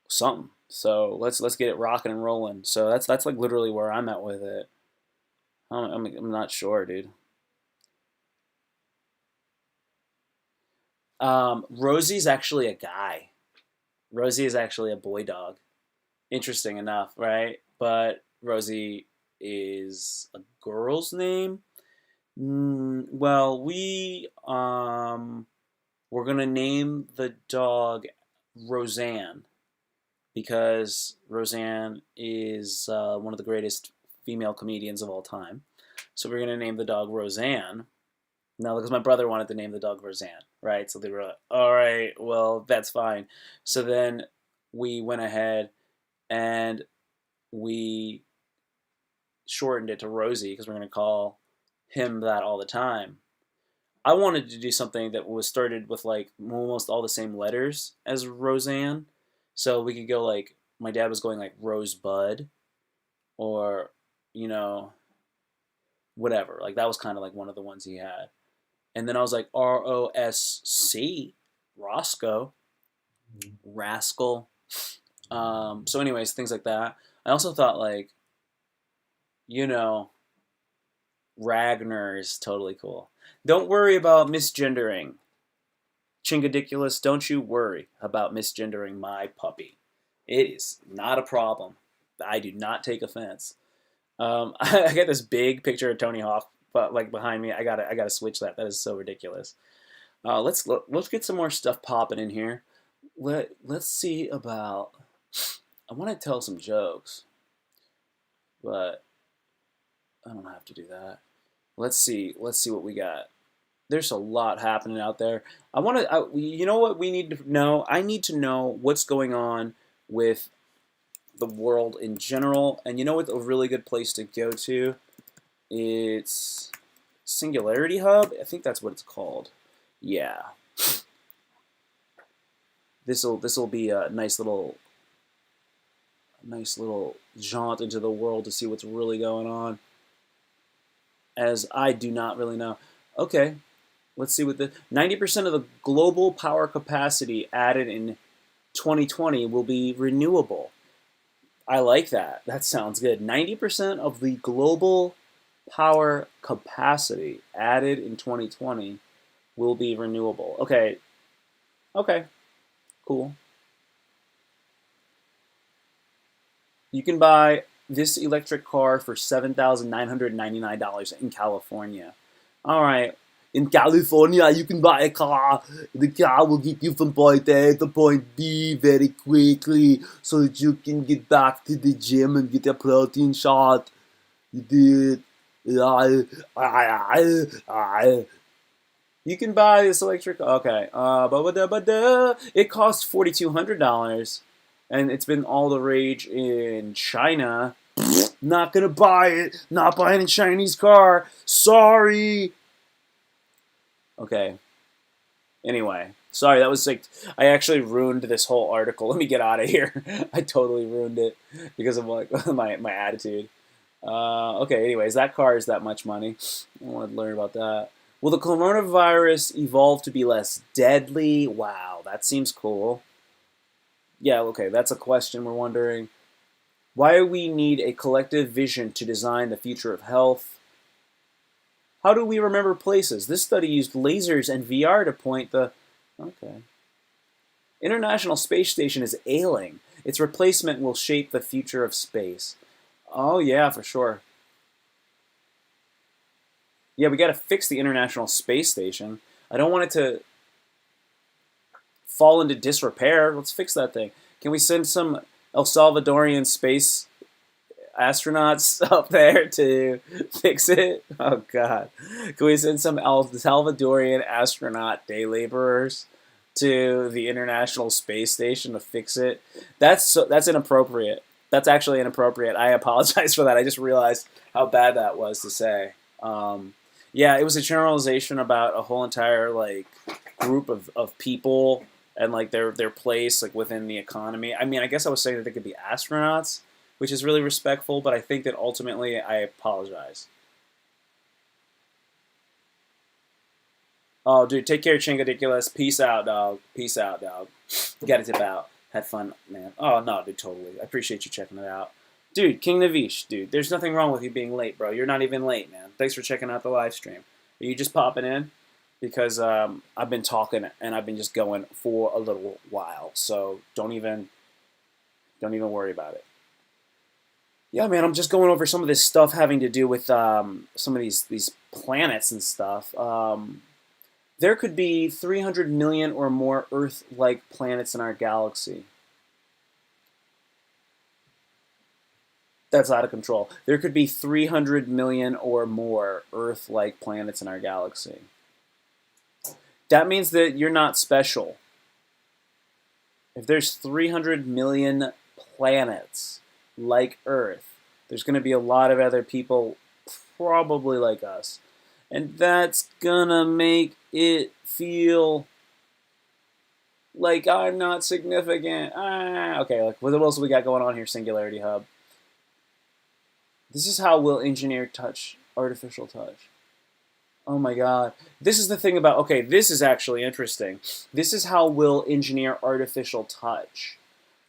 something. So let's get it rocking and rolling. So that's like literally where I'm at with it. I'm not sure, dude. Rosie's actually a guy. Rosie is actually a boy dog. Interesting enough, right? But Rosie is a girl's name. Well, we're gonna name the dog Roseanne because Roseanne is one of the greatest female comedians of all time. So we're gonna name the dog Roseanne. No, because my brother wanted to name the dog Roseanne, right? So they were like, all right, well, that's fine. So then we went ahead and we shortened it to Rosie because we're going to call him that all the time. I wanted to do something that was started with like almost all the same letters as Roseanne. So we could go like, my dad was going like Rosebud or, you know, whatever. Like that was kind of like one of the ones he had. And then I was like ROSC, Roscoe, Rascal. So, anyways, things like that. I also thought like, you know, Ragnar is totally cool. Don't worry about misgendering. Chingadiculous, don't you worry about misgendering my puppy. It is not a problem. I do not take offense. I got this big picture of Tony Hawk, but like behind me. I gotta switch that. That is so ridiculous. Let's get some more stuff popping in here. Let's see about. I want to tell some jokes, but I don't have to do that. Let's see. Let's see what we got. There's a lot happening out there. I want to. You know what we need to know? I need to know what's going on with the world in general. And you know what? A really good place to go to. It's Singularity Hub. I think that's what it's called. Yeah. This'll be a nice little jaunt into the world to see what's really going on, as I do not really know. Okay, let's see what the 90% of the global power capacity added in 2020 will be renewable. I like that. That sounds good. 90% of the global power capacity added in 2020 will be renewable. Okay. Okay. Cool. You can buy this electric car for $7,999 in California. All right. In California, you can buy a car. The car will get you from point A to point B very quickly so that you can get back to the gym and get a protein shot. You did. You can buy this electric. Okay. It costs $4,200, and it's been all the rage in China. Not gonna buy it. Not buying a Chinese car. Sorry. Okay. Anyway, sorry, that was like, I actually ruined this whole article. Let me get out of here. I totally ruined it because of like my attitude. Okay, anyways, that car is that much money. I want to learn about that. Will the coronavirus evolve to be less deadly? Wow, that seems cool. Yeah, okay, that's a question we're wondering. Why do we need a collective vision to design the future of health? How do we remember places? This study used lasers and VR to point the... Okay. International Space Station is ailing. Its replacement will shape the future of space. Oh, yeah, for sure. Yeah, we got to fix the International Space Station. I don't want it to fall into disrepair. Let's fix that thing. Can we send some El Salvadorian space astronauts up there to fix it? Oh, God. Can we send some El Salvadorian astronaut day laborers to the International Space Station to fix it? That's inappropriate. That's actually inappropriate. I apologize for that. I just realized how bad that was to say. Yeah, it was a generalization about a whole entire like group of people and like their place like within the economy. I mean, I guess I was saying that they could be astronauts, which is really respectful, but I think that ultimately I apologize. Oh, dude, take care, Chingadiculous. Peace out, dog. Peace out, dog. You gotta tip out. Had fun, man. Oh, no, dude, totally. I appreciate you checking it out. Dude, King Navish, dude, there's nothing wrong with you being late, bro. You're not even late, man. Thanks for checking out the live stream. Are you just popping in? Because I've been talking and I've been just going for a little while. So don't even worry about it. Yeah, man, I'm just going over some of this stuff having to do with some of these planets and stuff. There could be 300 million or more Earth-like planets in our galaxy. That's out of control. There could be 300 million or more Earth-like planets in our galaxy. That means that you're not special. If there's 300 million planets like Earth, there's going to be a lot of other people probably like us. And that's going to make it feel like I'm not significant. Okay, like what else we got going on here, Singularity Hub? This is how we'll engineer touch, artificial touch. Oh my god. This is the thing about, okay, this is actually interesting. This is how we'll engineer artificial touch.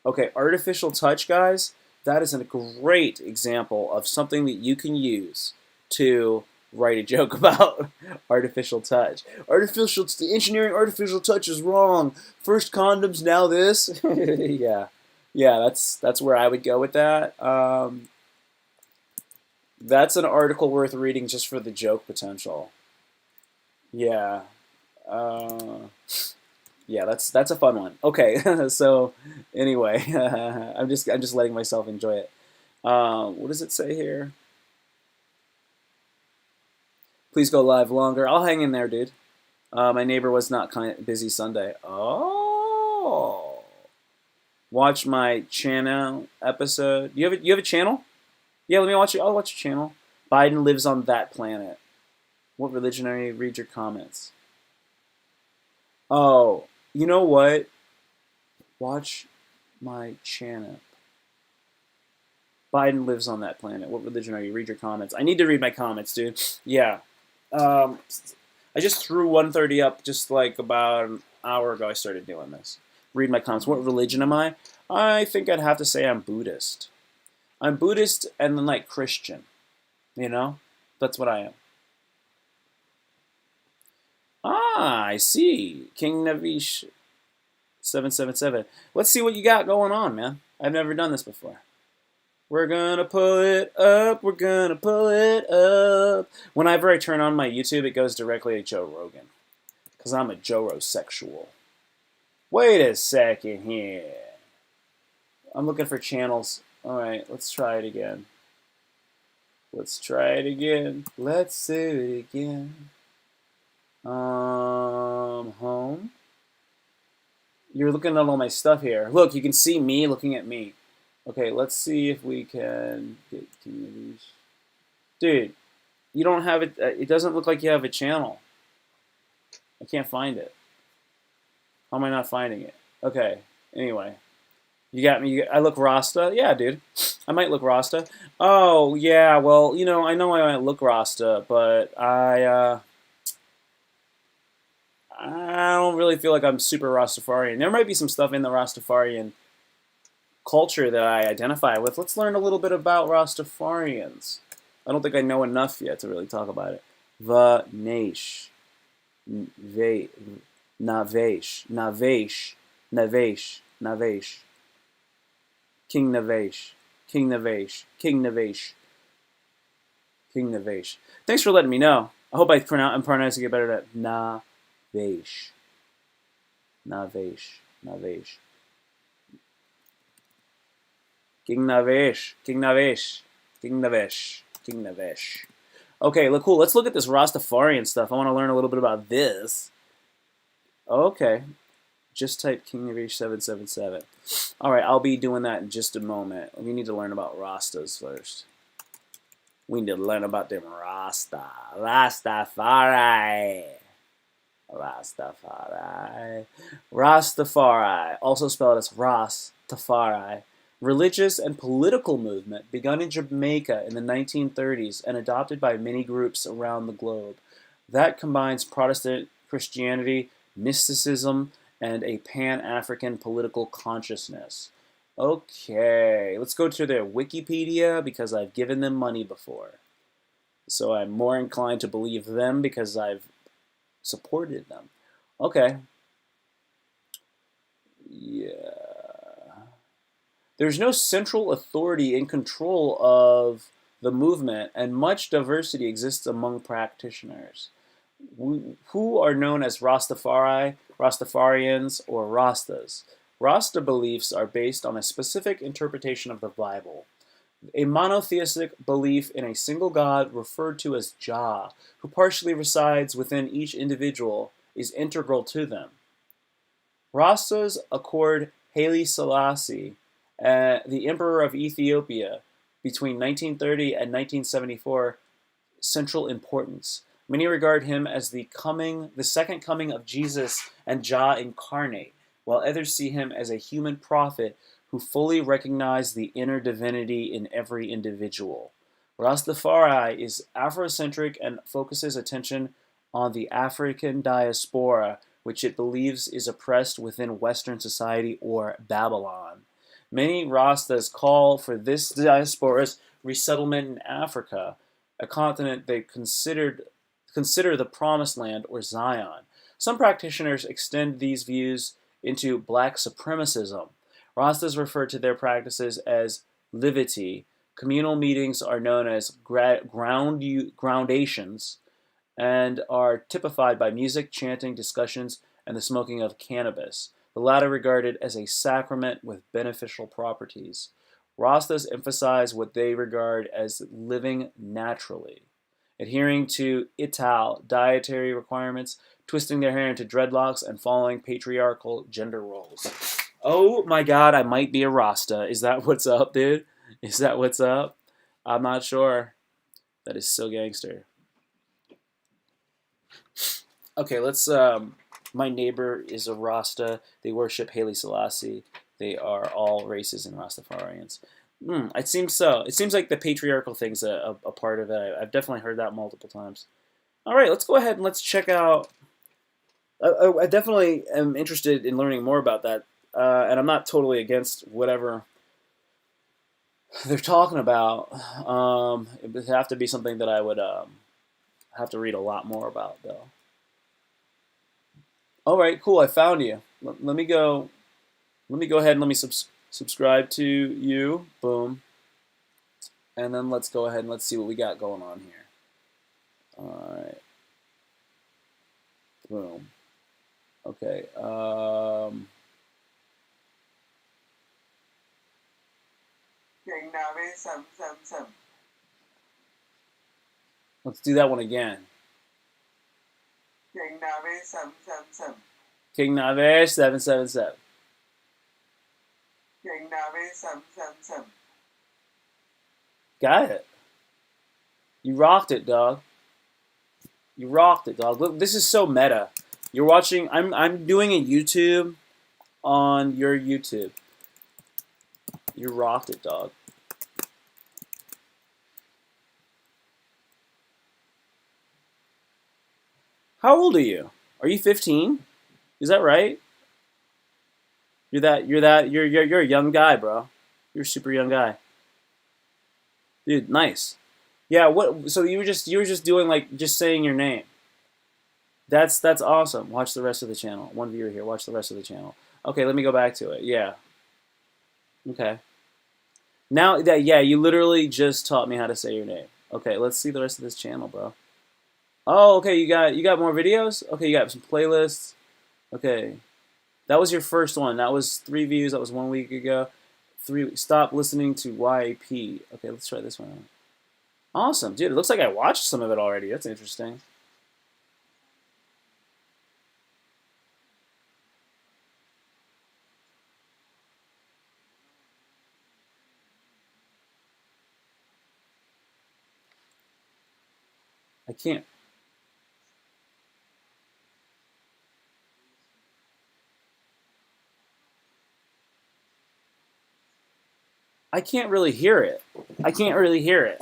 Okay, artificial touch, guys, that is a great example of something that you can use to write a joke about artificial touch. Engineering artificial touch is wrong. First condoms, now this. Yeah. Yeah, that's where I would go with that. That's an article worth reading just for the joke potential. Yeah. Yeah, that's a fun one. Okay, so anyway, I'm just letting myself enjoy it. What does it say here? Please go live longer. I'll hang in there, dude. My neighbor was not kind of busy Sunday. Oh, watch my channel episode. You have a channel? Yeah, let me watch it. I'll watch your channel. Biden lives on that planet. What religion are you? Read your comments. Oh, you know what? Watch my channel. Biden lives on that planet. What religion are you? Read your comments. I need to read my comments, dude. Yeah. Um, I just threw 130 up just like about an hour ago. I started doing this. Read my comments. What religion am I? I think I'd have to say I'm Buddhist. I'm Buddhist and then like Christian. You know? That's what I am. Ah, I see. King Navish 777. Let's see what you got going on, man. I've never done this before. We're gonna pull it up. We're gonna pull it up. Whenever I turn on my YouTube, it goes directly to Joe Rogan. Because I'm a Joe-sexual. Wait a second here. I'm looking for channels. Alright, let's try it again. Let's try it again. Let's do it again. Home. You're looking at all my stuff here. Look, you can see me looking at me. Okay, let's see if we can get communities. Dude, you don't have it. It doesn't look like you have a channel. I can't find it. How am I not finding it? Okay. Anyway, you got me. I look Rasta. Yeah, dude. I might look Rasta. Oh yeah. Well, I know I might look Rasta, but I don't really feel like I'm super Rastafarian. There might be some stuff in the Rastafarian culture that I identify with. Let's learn a little bit about Rastafarians. I don't think I know enough yet to really talk about it. Vanesh. Navesh. Navesh. Navesh. Navesh. King Navesh. King Navesh. King Navesh. King Navesh. Thanks for letting me know. I hope I'm pronouncing it better than Navesh. Navesh. Navesh. King Navesh. King Navesh. King Navesh. King Navesh. Okay, look, cool. Let's look at this Rastafarian stuff. I want to learn a little bit about this. Okay. Just type King Navesh 777. Alright, I'll be doing that in just a moment. We need to learn about Rastas first. We need to learn about them Rasta. Rastafari. Rastafari. Rastafari, also spelled as Rastafari. Religious and political movement begun in Jamaica in the 1930s and adopted by many groups around the globe. That combines Protestant Christianity, mysticism, and a pan-African political consciousness. Okay, let's go to their Wikipedia because I've given them money before. So I'm more inclined to believe them because I've supported them. Okay. Yeah. There's no central authority in control of the movement, and much diversity exists among practitioners, who are known as Rastafari, Rastafarians, or Rastas. Rasta beliefs are based on a specific interpretation of the Bible. A monotheistic belief in a single God referred to as Jah, who partially resides within each individual, is integral to them. Rastas accord Haile Selassie, the Emperor of Ethiopia, between 1930 and 1974, central importance. Many regard him as the second coming of Jesus and Jah incarnate, while others see him as a human prophet who fully recognized the inner divinity in every individual. Rastafari is Afrocentric and focuses attention on the African diaspora, which it believes is oppressed within Western society or Babylon. Many Rastas call for this diaspora's resettlement in Africa, a continent they consider the Promised Land or Zion. Some practitioners extend these views into black supremacism. Rastas refer to their practices as livity. Communal meetings are known as groundations and are typified by music, chanting, discussions, and the smoking of cannabis, the latter regarded as a sacrament with beneficial properties. Rastas emphasize what they regard as living naturally, adhering to Ital dietary requirements, twisting their hair into dreadlocks, and following patriarchal gender roles. Oh my god, I might be a Rasta. Is that what's up, dude? Is that what's up? I'm not sure. That is so gangster. Okay, let's. My neighbor is a Rasta. They worship Haile Selassie. They are all races and Rastafarians. It seems so. It seems like the patriarchal thing's a part of it. I've definitely heard that multiple times. All right, let's go ahead and let's check out. I definitely am interested in learning more about that, and I'm not totally against whatever they're talking about. It would have to be something that I would have to read a lot more about, though. All right, cool. I found you. Let me go. Let me go ahead and let me subscribe to you. Boom. And then let's go ahead and let's see what we got going on here. All right. Boom. Okay. Let's do that one again. King Navesh 777. Got it. You rocked it, dog. You rocked it, dog. Look, this is so meta. You're watching. I'm doing a YouTube on your YouTube. You rocked it, dog. How old are you? Are you 15? Is that right? You're a young guy, bro. You're a super young guy. Dude, nice. Yeah, what so you were just doing like just saying your name. That's awesome. Watch the rest of the channel. One viewer here. Watch the rest of the channel. Okay, let me go back to it. Yeah. Okay. Now that yeah, you literally just taught me how to say your name. Okay, let's see the rest of this channel, bro. Oh, okay, you got more videos? Okay, you got some playlists. Okay. That was your first one. That was 3 views. That was 1 week ago. Stop listening to YAP. Okay, let's try this one out. Awesome, dude. It looks like I watched some of it already. That's interesting. I can't. I can't really hear it. I can't really hear it.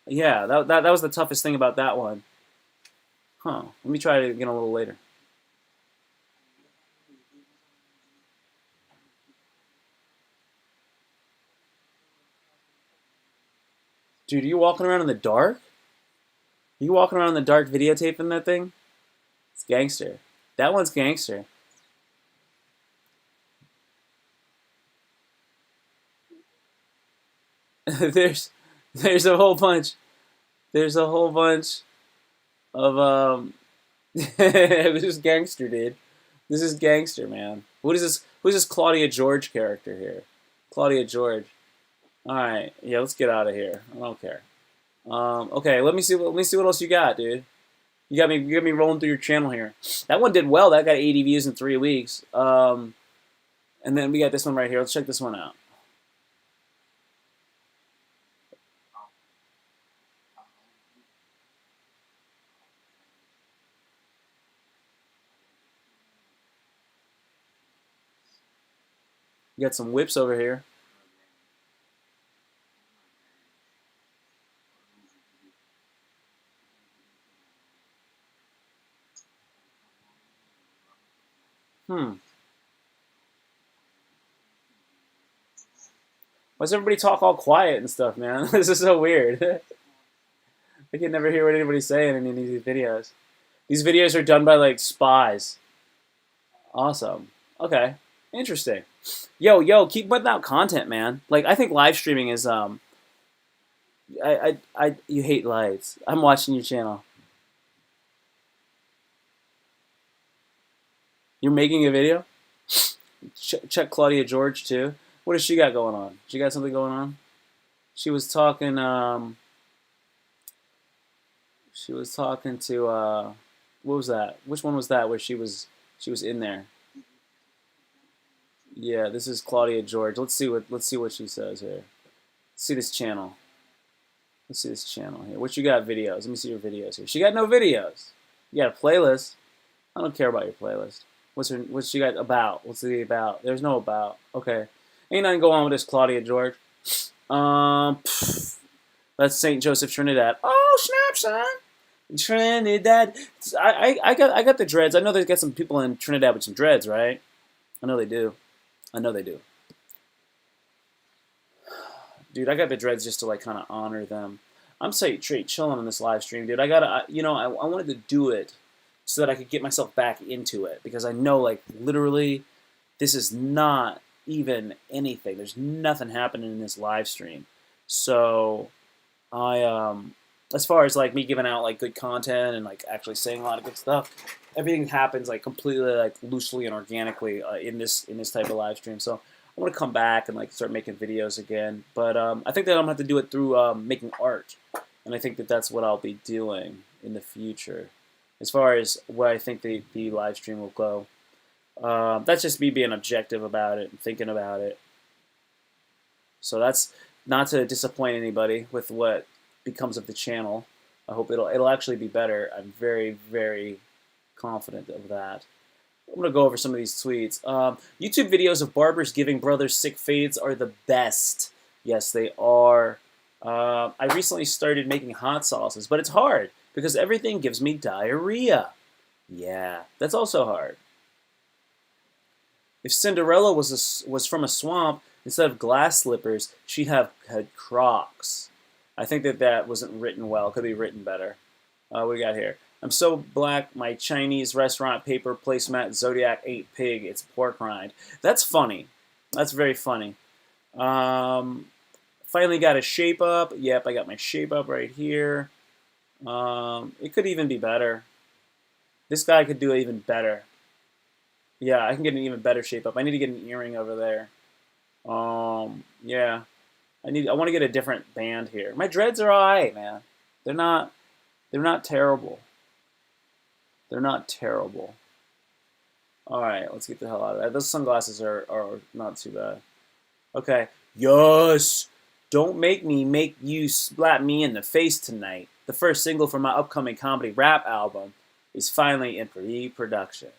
Yeah, that was the toughest thing about that one. Huh. Let me try it again a little later. Dude, are you walking around in the dark? Are you walking around in the dark videotaping that thing? It's gangster. That one's gangster. there's there's a whole bunch. There's a whole bunch of this is gangster, dude. This is gangster, man. What is this? Who's this Claudia George character here? Claudia George. All right, yeah, let's get out of here. I don't care. Okay, let me see. Let me see what else you got, dude. You got me rolling through your channel here. That one did well. That got 80 views in 3 weeks. And then we got this one right here. Let's check this one out. You got some whips over here. Hmm. Why does everybody talk all quiet and stuff, man? This is so weird. I can never hear what anybody's saying in any of these videos. These videos are done by like spies. Awesome. Okay. Interesting. Yo, keep putting out content, man. Like I think live streaming is you hate lights. I'm watching your channel. You're making a video? Check Claudia George too. What does she got going on? She got something going on? She was talking. She was talking to. What was that? Which one was that? Where she was in there. Yeah, this is Claudia George. Let's see what she says here. Let's see this channel. Let's see this channel here. What you got videos? Let me see your videos here. She got no videos. You got a playlist. I don't care about your playlist. What's she got about? What's it about? There's no about. Okay. Ain't nothing going on with this Claudia George. Pff, that's St. Joseph Trinidad. Oh, snap, son. Trinidad. I got the dreads. I know they got some people in Trinidad with some dreads, right? I know they do. I know they do. Dude, I got the dreads just to like kind of honor them. I'm straight chilling on this live stream, dude. I wanted to do it so that I could get myself back into it because I know like literally this is not even anything. There's nothing happening in this live stream. So as far as like me giving out like good content and like actually saying a lot of good stuff, everything happens like completely like loosely and organically in this type of live stream. So I want to come back and like start making videos again, but I think that I'm gonna have to do it through making art, and I think that that's what I'll be doing in the future. As far as where I think the live stream will go, that's just me being objective about it and thinking about it. So that's not to disappoint anybody with what becomes of the channel. I hope it'll actually be better. I'm very, very confident of that. I'm going to go over some of these tweets. YouTube videos of barbers giving brothers sick fades are the best. Yes, they are. I recently started making hot sauces, but it's hard because everything gives me diarrhea. Yeah, that's also hard. If Cinderella was from a swamp, instead of glass slippers, she'd have had Crocs. I think that wasn't written well. Could be written better. What we got here? I'm so black, my Chinese restaurant paper placemat Zodiac ain't pig, it's pork rind. That's funny. That's very funny. Finally got a shape up. Yep, I got my shape up right here. It could even be better. This guy could do it even better. Yeah, I can get an even better shape up. I need to get an earring over there. Yeah. I want to get a different band here. My dreads are alright, man. They're not terrible. They're not terrible. Alright, let's get the hell out of that. Those sunglasses are not too bad. Okay. Yes! Don't make me make you slap me in the face tonight. The first single from my upcoming comedy rap album is finally in pre-production.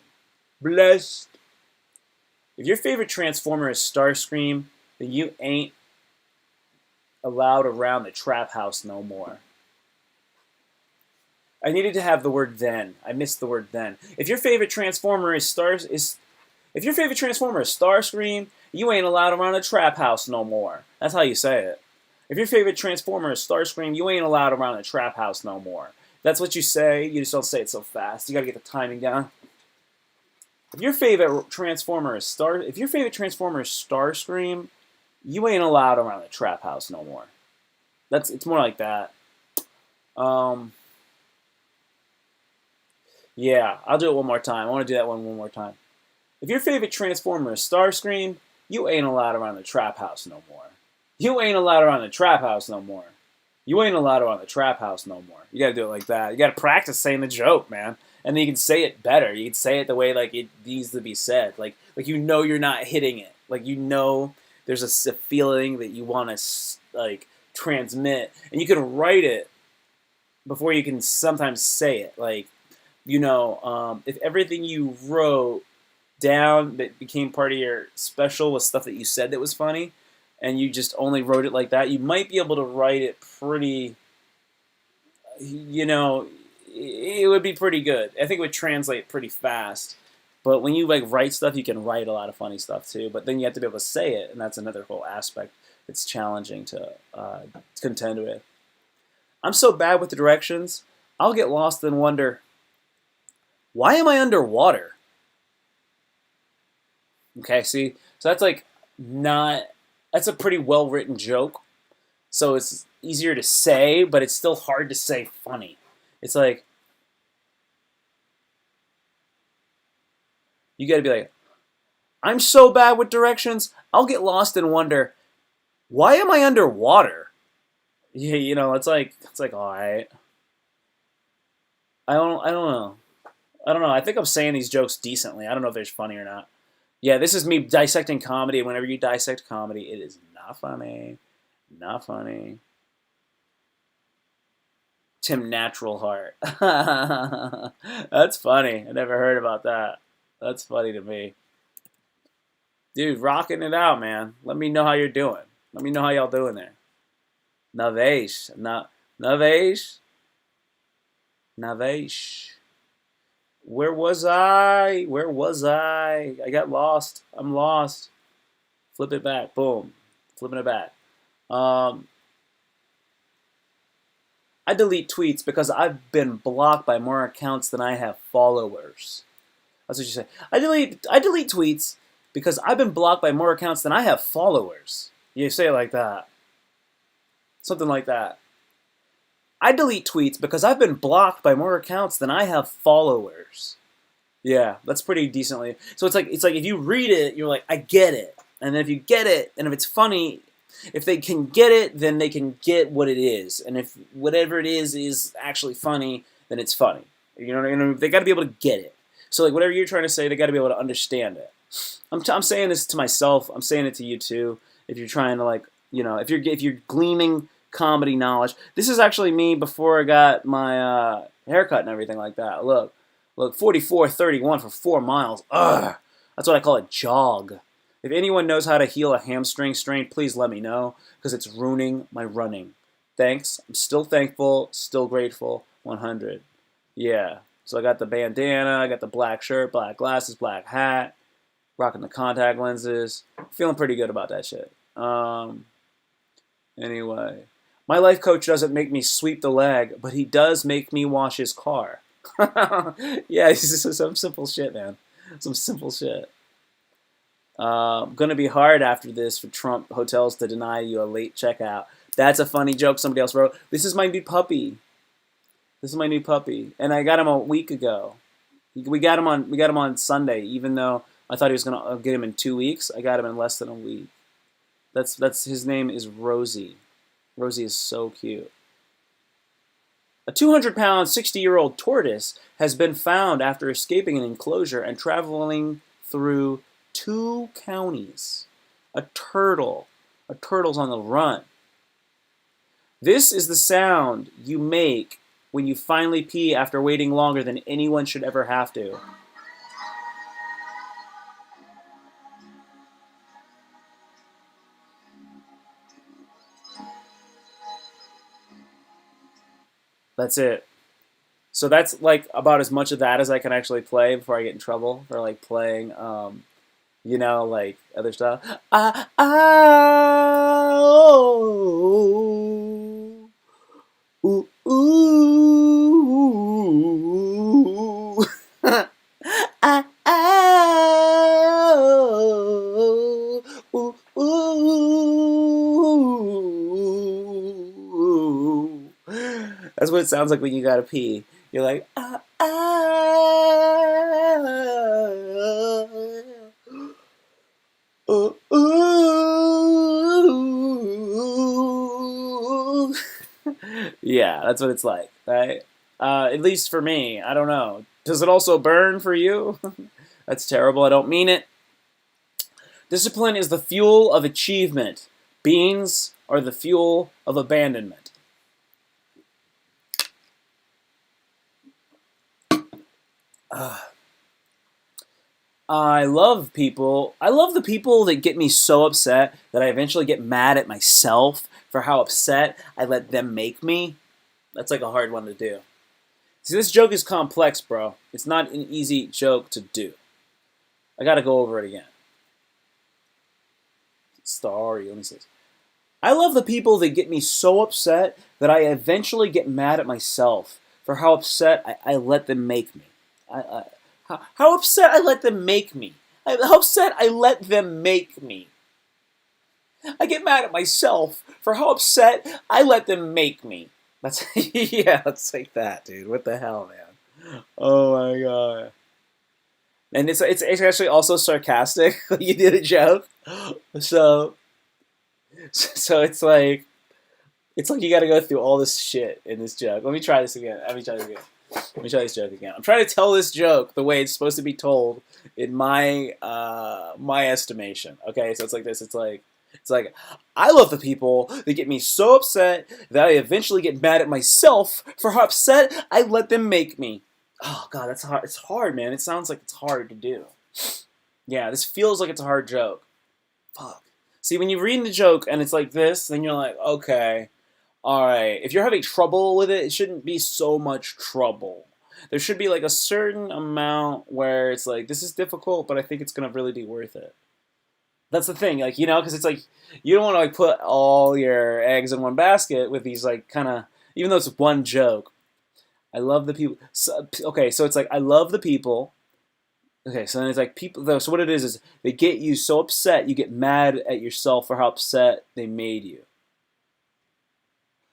Blessed. If your favorite Transformer is Starscream, then you ain't allowed around the trap house no more. I needed to have the word then. I missed the word then. If your favorite Transformer is Starscream, you ain't allowed around the trap house no more. That's how you say it. If your favorite Transformer is Starscream, you ain't allowed around the trap house no more. That's what you say. You just don't say it so fast. You gotta get the timing down. If your favorite Transformer is Starscream, you ain't allowed around the trap house no more. It's more like that. Yeah, I'll do it one more time. I want to do that one more time. If your favorite Transformer is Starscream, you ain't allowed around the trap house no more. You ain't allowed around the trap house no more. You ain't allowed around the trap house no more. You gotta do it like that. You gotta practice saying the joke, man. And then you can say it better. You can say it the way like it needs to be said. Like you know you're not hitting it. Like you know there's a feeling that you want to like transmit, and you can write it before you can sometimes say it. Like if everything you wrote down that became part of your special was stuff that you said that was funny, and you just only wrote it like that, you might be able to write it pretty. It would be pretty good. I think it would translate pretty fast. But when you like write stuff, you can write a lot of funny stuff too. But then you have to be able to say it, and that's another whole aspect that's challenging to contend with. I'm so bad with the directions, I'll get lost and wonder, why am I underwater? Okay, see? So that's like that's a pretty well written joke. So it's easier to say, but it's still hard to say funny. It's like, You got to be like, I'm so bad with directions, I'll get lost and wonder, why am I underwater? Yeah, it's like all right. I don't know. I don't know. I think I'm saying these jokes decently. I don't know if they're funny or not. Yeah, this is me dissecting comedy. Whenever you dissect comedy, it is not funny. Not funny. Tim Natural Heart. That's funny. I never heard about that. That's funny to me. Dude, rocking it out, man. Let me know how you're doing. Let me know how y'all doing there. Navesh. Navesh. Navesh. Where was I? Where was I? I got lost. I'm lost. Flip it back. Boom. Flipping it back. Um, I delete tweets because I've been blocked by more accounts than I have followers. That's what you say. I delete tweets because I've been blocked by more accounts than I have followers. You say it like that. Something like that. I delete tweets because I've been blocked by more accounts than I have followers. Yeah, that's pretty decently. So it's like if you read it, you're like, I get it. And then if you get it, and if it's funny, if they can get it, then they can get what it is. And if whatever it is actually funny, then it's funny. You know what I mean? They got to be able to get it. So like whatever you're trying to say, they got to be able to understand it. I'm saying this to myself. I'm saying it to you too. If you're trying to if you're gleaning comedy knowledge, this is actually me before I got my haircut and everything like that. Look, 44:31 for 4 miles. Ugh, that's what I call a jog. If anyone knows how to heal a hamstring strain, please let me know, because it's ruining my running. Thanks. I'm still thankful, still grateful. 100. Yeah. So I got the bandana, I got the black shirt, black glasses, black hat, rocking the contact lenses. Feeling pretty good about that shit. Anyway. My life coach doesn't make me sweep the leg, but he does make me wash his car. Yeah, this is some simple shit, man. Some simple shit. Gonna be hard after this for Trump hotels to deny you a late checkout. That's a funny joke somebody else wrote. This is my new puppy. This is my new puppy, and I got him a week ago. We got him on Sunday, even though I thought he was gonna get him in 2 weeks. I got him in less than a week. That's his name is Rosie. Rosie is so cute. A 200-pound, 60-year-old tortoise has been found after escaping an enclosure and traveling through 2 counties. A turtle. A turtle's on the run. This is the sound you make when you finally pee after waiting longer than anyone should ever have to. That's it. So that's like about as much of that as I can actually play before I get in trouble for like playing like other stuff. Oh, ooh, ooh. Ah, oh, ooh, ooh. That's what it sounds like when you gotta pee. You're like, ooh, ooh. Yeah, that's what it's like, right? At least for me. I don't know. Does it also burn for you? That's terrible. I don't mean it. Discipline is the fuel of achievement. Beans are the fuel of abandonment. I love people. I love the people that get me so upset that I eventually get mad at myself for how upset I let them make me. That's like a hard one to do. See, this joke is complex, bro. It's not an easy joke to do. I gotta go over it again. Sorry, let me see. I love the people that get me so upset that I eventually get mad at myself for how upset I let them make me. How upset I let them make me. How upset I let them make me. I get mad at myself for how upset I let them make me. That's yeah, it's like that, dude. What the hell, man? Oh my god. And it's actually also sarcastic. You did a joke, so it's like you got to go through all this shit in this joke. Let me try this again. Let me try this again. Let me try this joke again. I'm trying to tell this joke the way it's supposed to be told in my estimation. Okay, so it's like this. It's like I love the people that get me so upset that I eventually get mad at myself for how upset I let them make me. Oh god, that's hard. It's hard, man. It sounds like it's hard to do. Yeah, this feels like it's a hard joke. Fuck. See, when you read the joke and it's like this, then you're like, okay, all right. If you're having trouble with it, it shouldn't be so much trouble. There should be like a certain amount where it's like, this is difficult, but I think it's gonna really be worth it. That's the thing, like because it's like you don't want to like put all your eggs in one basket with these like kind of, even though it's one joke. I love the people. So, okay, so it's like I love the people. Okay, so then it's like people. Though, so what it is they get you so upset you get mad at yourself for how upset they made you.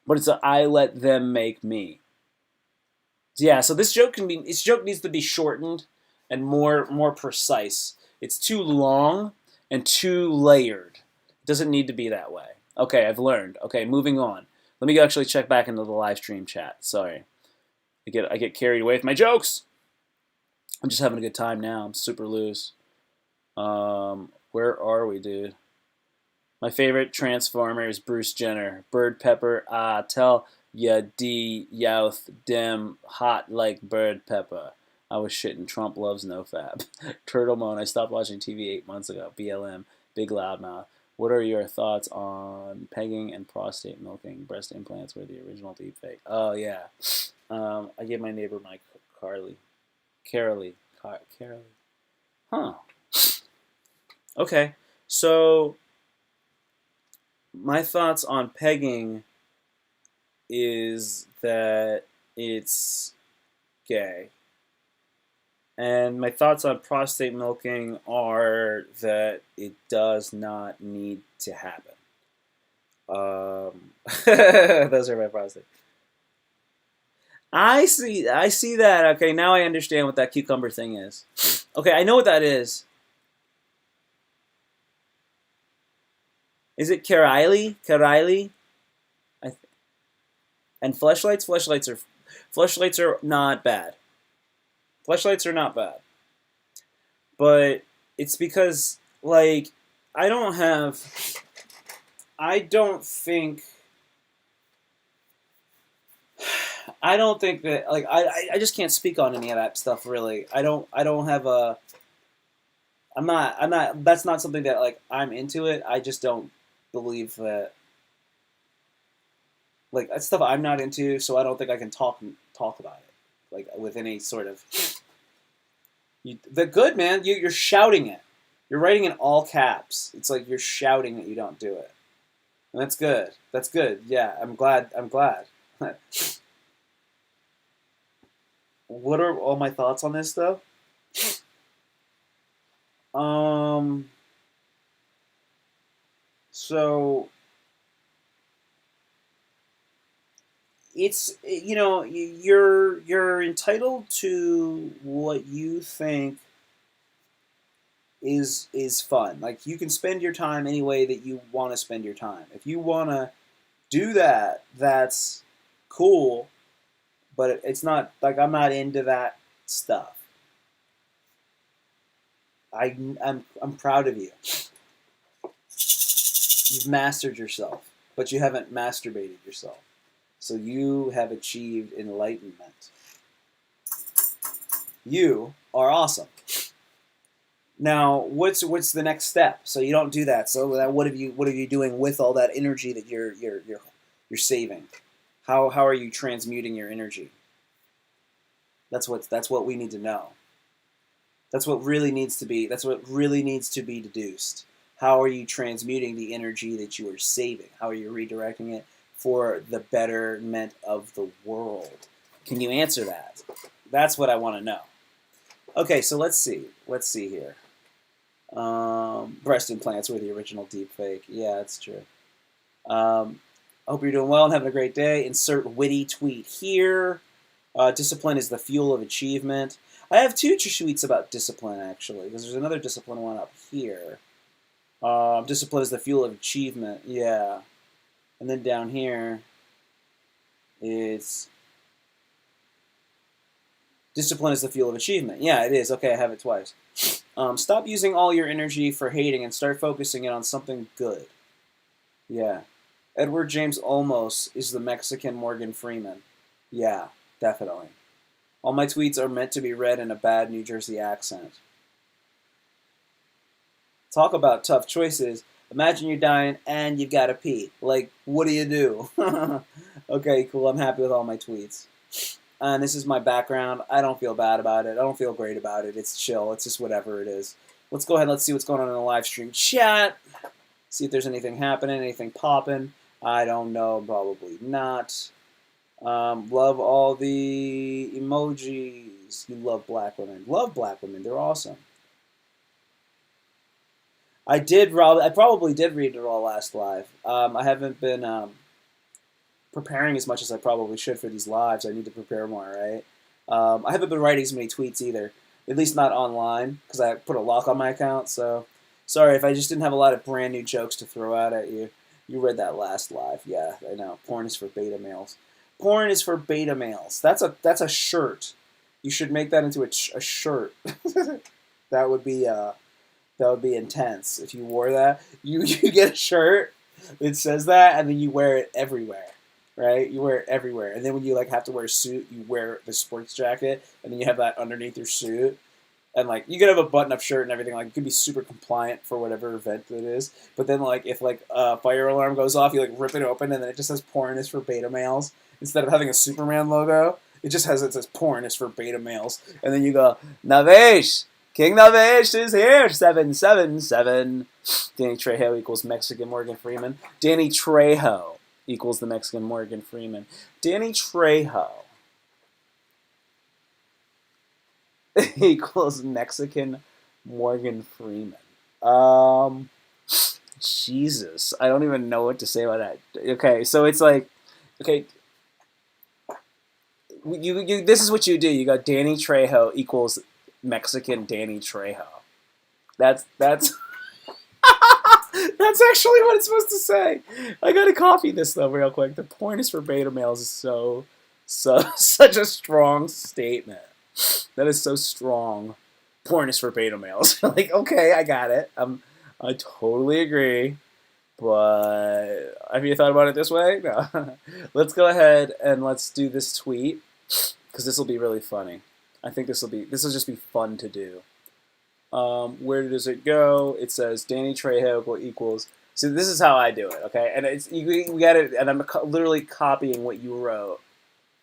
But it's a I let them make me. Yeah, so this joke needs to be shortened and more precise. It's too long and too layered. It doesn't need to be that way. Okay, I've learned. Okay, moving on. Let me actually check back into the live stream chat. Sorry. I get carried away with my jokes. I'm just having a good time now. I'm super loose. Where are we, dude? My favorite Transformer is Bruce Jenner. Bird Pepper, tell ya D youth dem hot like Bird Pepper. I was shitting. Trump loves nofap. Turtle Moan, I stopped watching TV 8 months ago. BLM, Big Loudmouth. What are your thoughts on pegging and prostate milking? Breast implants were the original deepfake. Oh, yeah. I gave my neighbor my Carolee. Huh. Okay. So, my thoughts on pegging is that it's gay. And my thoughts on prostate milking are that it does not need to happen. Those are my prostate. I see that. Okay, now I understand what that cucumber thing is. Okay, I know what that is. Is it Karaili? Karaili? And fleshlights? Fleshlights are not bad. Fleshlights are not bad. But it's because, like, I don't think that, like, I just can't speak on any of that stuff, really. I don't have a, I'm not, that's not something that, like, I'm into it. I just don't believe that, like, that's stuff I'm not into, so I don't think I can talk about it, like, with any sort of, the good, man, you're shouting it. You're writing in all caps. It's like you're shouting that you don't do it. And that's good. That's good. Yeah, I'm glad. What are all my thoughts on this, though? So it's, you're entitled to what you think is fun. Like, you can spend your time any way that you want to spend your time. If you want to do that, that's cool. But it's not like I'm not into that stuff. I'm proud of you. You've mastered yourself, but you haven't masturbated yourself. So you have achieved enlightenment. You are awesome. Now, what's the next step? So you don't do that. So what are you doing with all that energy that you're saving? How are you transmuting your energy? That's what we need to know. That's what really needs to be deduced. How are you transmuting the energy that you are saving? How are you redirecting it for the betterment of the world? Can you answer that? That's what I want to know. Okay, so let's see. Let's see here. Breast implants were the original deepfake. Yeah, that's true. I hope you're doing well and having a great day. Insert witty tweet here. Discipline is the fuel of achievement. I have two tweets about discipline, actually, because there's another discipline one up here. Discipline is the fuel of achievement. Yeah. And then down here, it's discipline is the fuel of achievement. Yeah, it is. Okay, I have it twice. Stop using all your energy for hating and start focusing it on something good. Yeah. Edward James Olmos is the Mexican Morgan Freeman. Yeah, definitely. All my tweets are meant to be read in a bad New Jersey accent. Talk about tough choices. Imagine you're dying and you gotta pee. Like, what do you do? Okay, cool. I'm happy with all my tweets. And this is my background. I don't feel bad about it. I don't feel great about it. It's chill. It's just whatever it is. Let's go ahead and let's see what's going on in the live stream chat. See if there's anything happening, anything popping. I don't know. Probably not. Love all the emojis. You love black women. Love black women. They're awesome. I probably did read it all last live. I haven't been preparing as much as I probably should for these lives. I need to prepare more, right? I haven't been writing as many tweets either, at least not online, because I put a lock on my account. So sorry if I just didn't have a lot of brand new jokes to throw out at you. You read that last live, yeah, I know. Porn is for beta males. Porn is for beta males. That's a shirt. You should make that into a shirt. That would be intense if you wore that. You get a shirt that says that, and then you wear it everywhere, right? You wear it everywhere, and then when you like have to wear a suit, you wear the sports jacket, and then you have that underneath your suit, and like you could have a button-up shirt and everything. Like you could be super compliant for whatever event it is, but then like if like a fire alarm goes off, you like rip it open, and then it just says "Porn is for beta males" instead of having a Superman logo. It says "Porn is for beta males," and then you go Navesh. King Navesh is here. 777. Danny Trejo equals Mexican Morgan Freeman. Danny Trejo equals the Mexican Morgan Freeman. Danny Trejo equals Mexican Morgan Freeman. Jesus, I don't even know what to say about that. Okay, so it's like, okay, this is what you do. You got Danny Trejo equals Mexican Danny Trejo. That's that's actually what it's supposed to say. I gotta copy this though real quick. The point is for beta males is so such a strong statement. That is so strong. Porn is for beta males. Like, okay, I got it. I totally agree. But have you thought about it this way? No. Let's go ahead and let's do this tweet because this will be really funny. I think this will just be fun to do. Where does it go? It says Danny Trejo equals. So this is how I do it, okay? And we got it, and I'm literally copying what you wrote,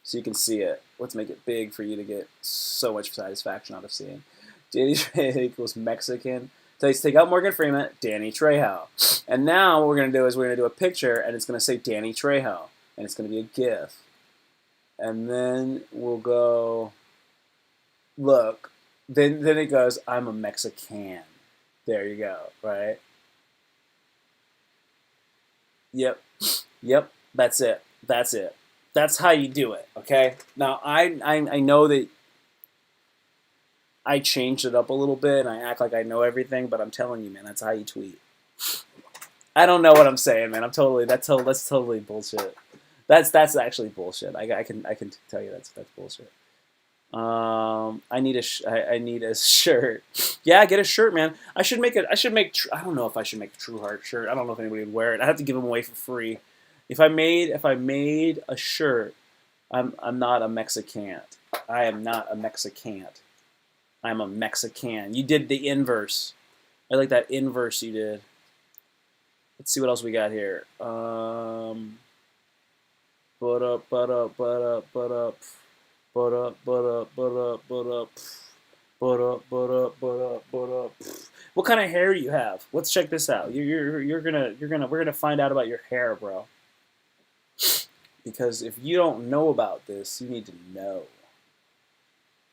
so you can see it. Let's make it big for you to get so much satisfaction out of seeing. Danny Trejo equals Mexican. So let's take out Morgan Freeman, Danny Trejo, and now what we're gonna do is we're gonna do a picture, and it's gonna say Danny Trejo, and it's gonna be a GIF, and then we'll go. Look. Then it goes, I'm a Mexican. There you go, right? Yep. That's it. That's how you do it, okay? Now, I know that I changed it up a little bit, and I act like I know everything, but I'm telling you, man, that's how you tweet. I don't know what I'm saying, man. That's totally bullshit. That's actually bullshit. I can tell you that's bullshit. I need a shirt. Yeah, get a shirt, man. I don't know if I should make a Trueheart shirt. I don't know if anybody would wear it. I have to give them away for free. If I made a shirt, I'm not a Mexican. I am not a Mexican. I'm a Mexican. You did the inverse. I like that inverse you did. Let's see what else we got here. But up. What kind of hair do you have? Let's check this out. We're gonna find out about your hair, bro. Because if you don't know about this, you need to know.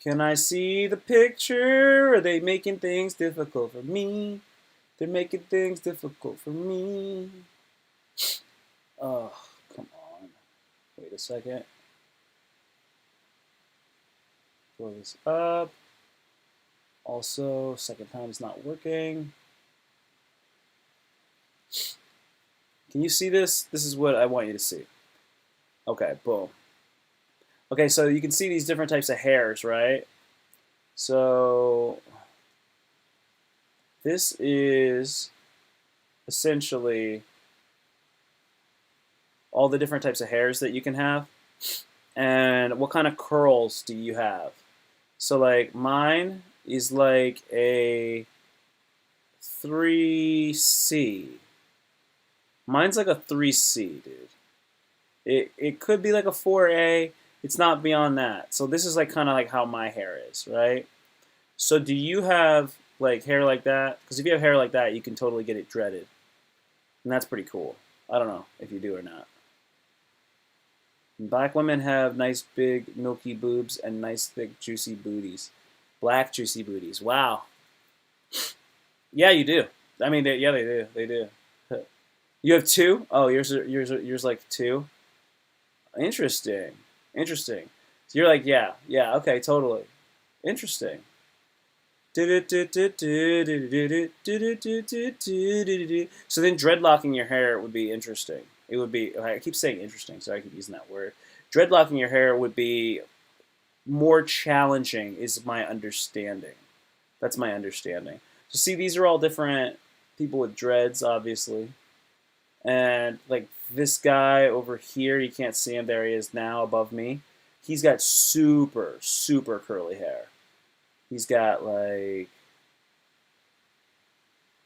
Can I see the picture? Are they making things difficult for me? They're making things difficult for me. Oh, come on. Wait a second. Pull this up. Also, second time is not working. Can you see this? This is what I want you to see. Okay, boom. Okay, so you can see these different types of hairs, right? So this is essentially all the different types of hairs that you can have. And what kind of curls do you have? So like mine is like a 3C. Mine's like a 3C, dude. It could be like a 4A. It's not beyond that. So this is like kind of like how my hair is, right? So do you have like hair like that? Because if you have hair like that, you can totally get it dreaded. And that's pretty cool. I don't know if you do or not. Black women have nice big milky boobs and nice thick juicy booties. Black juicy booties. Wow. Yeah, you do. I mean, yeah, they do. They do. You have two? Oh, yours like two. Interesting. Interesting. So you're like, yeah, yeah, okay, totally. Interesting. So then dreadlocking your hair would be interesting. It would be, I keep saying interesting, so I keep using that word. Dreadlocking your hair would be more challenging, is my understanding. That's my understanding. So see, these are all different people with dreads, obviously. And like this guy over here, you can't see him. There he is now above me. He's got super, super curly hair. He's got like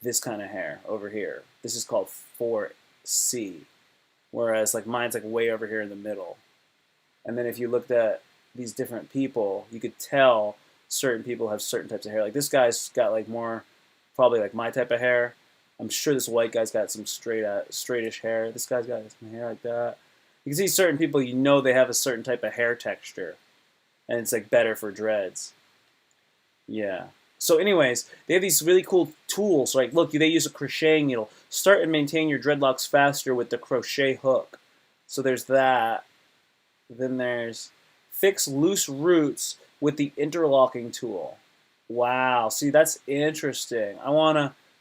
this kind of hair over here. This is called 4C. Whereas like mine's like way over here in the middle. And then if you looked at these different people, you could tell certain people have certain types of hair. Like this guy's got like more, probably like my type of hair. I'm sure this white guy's got some straightish hair. This guy's got some hair like that. You can see certain people, you know they have a certain type of hair texture. And it's like better for dreads. Yeah. So anyways, they have these really cool tools. Like, look, they use a crocheting needle. Start and maintain your dreadlocks faster with the crochet hook. So there's that. Then there's fix loose roots with the interlocking tool. Wow. See, that's interesting.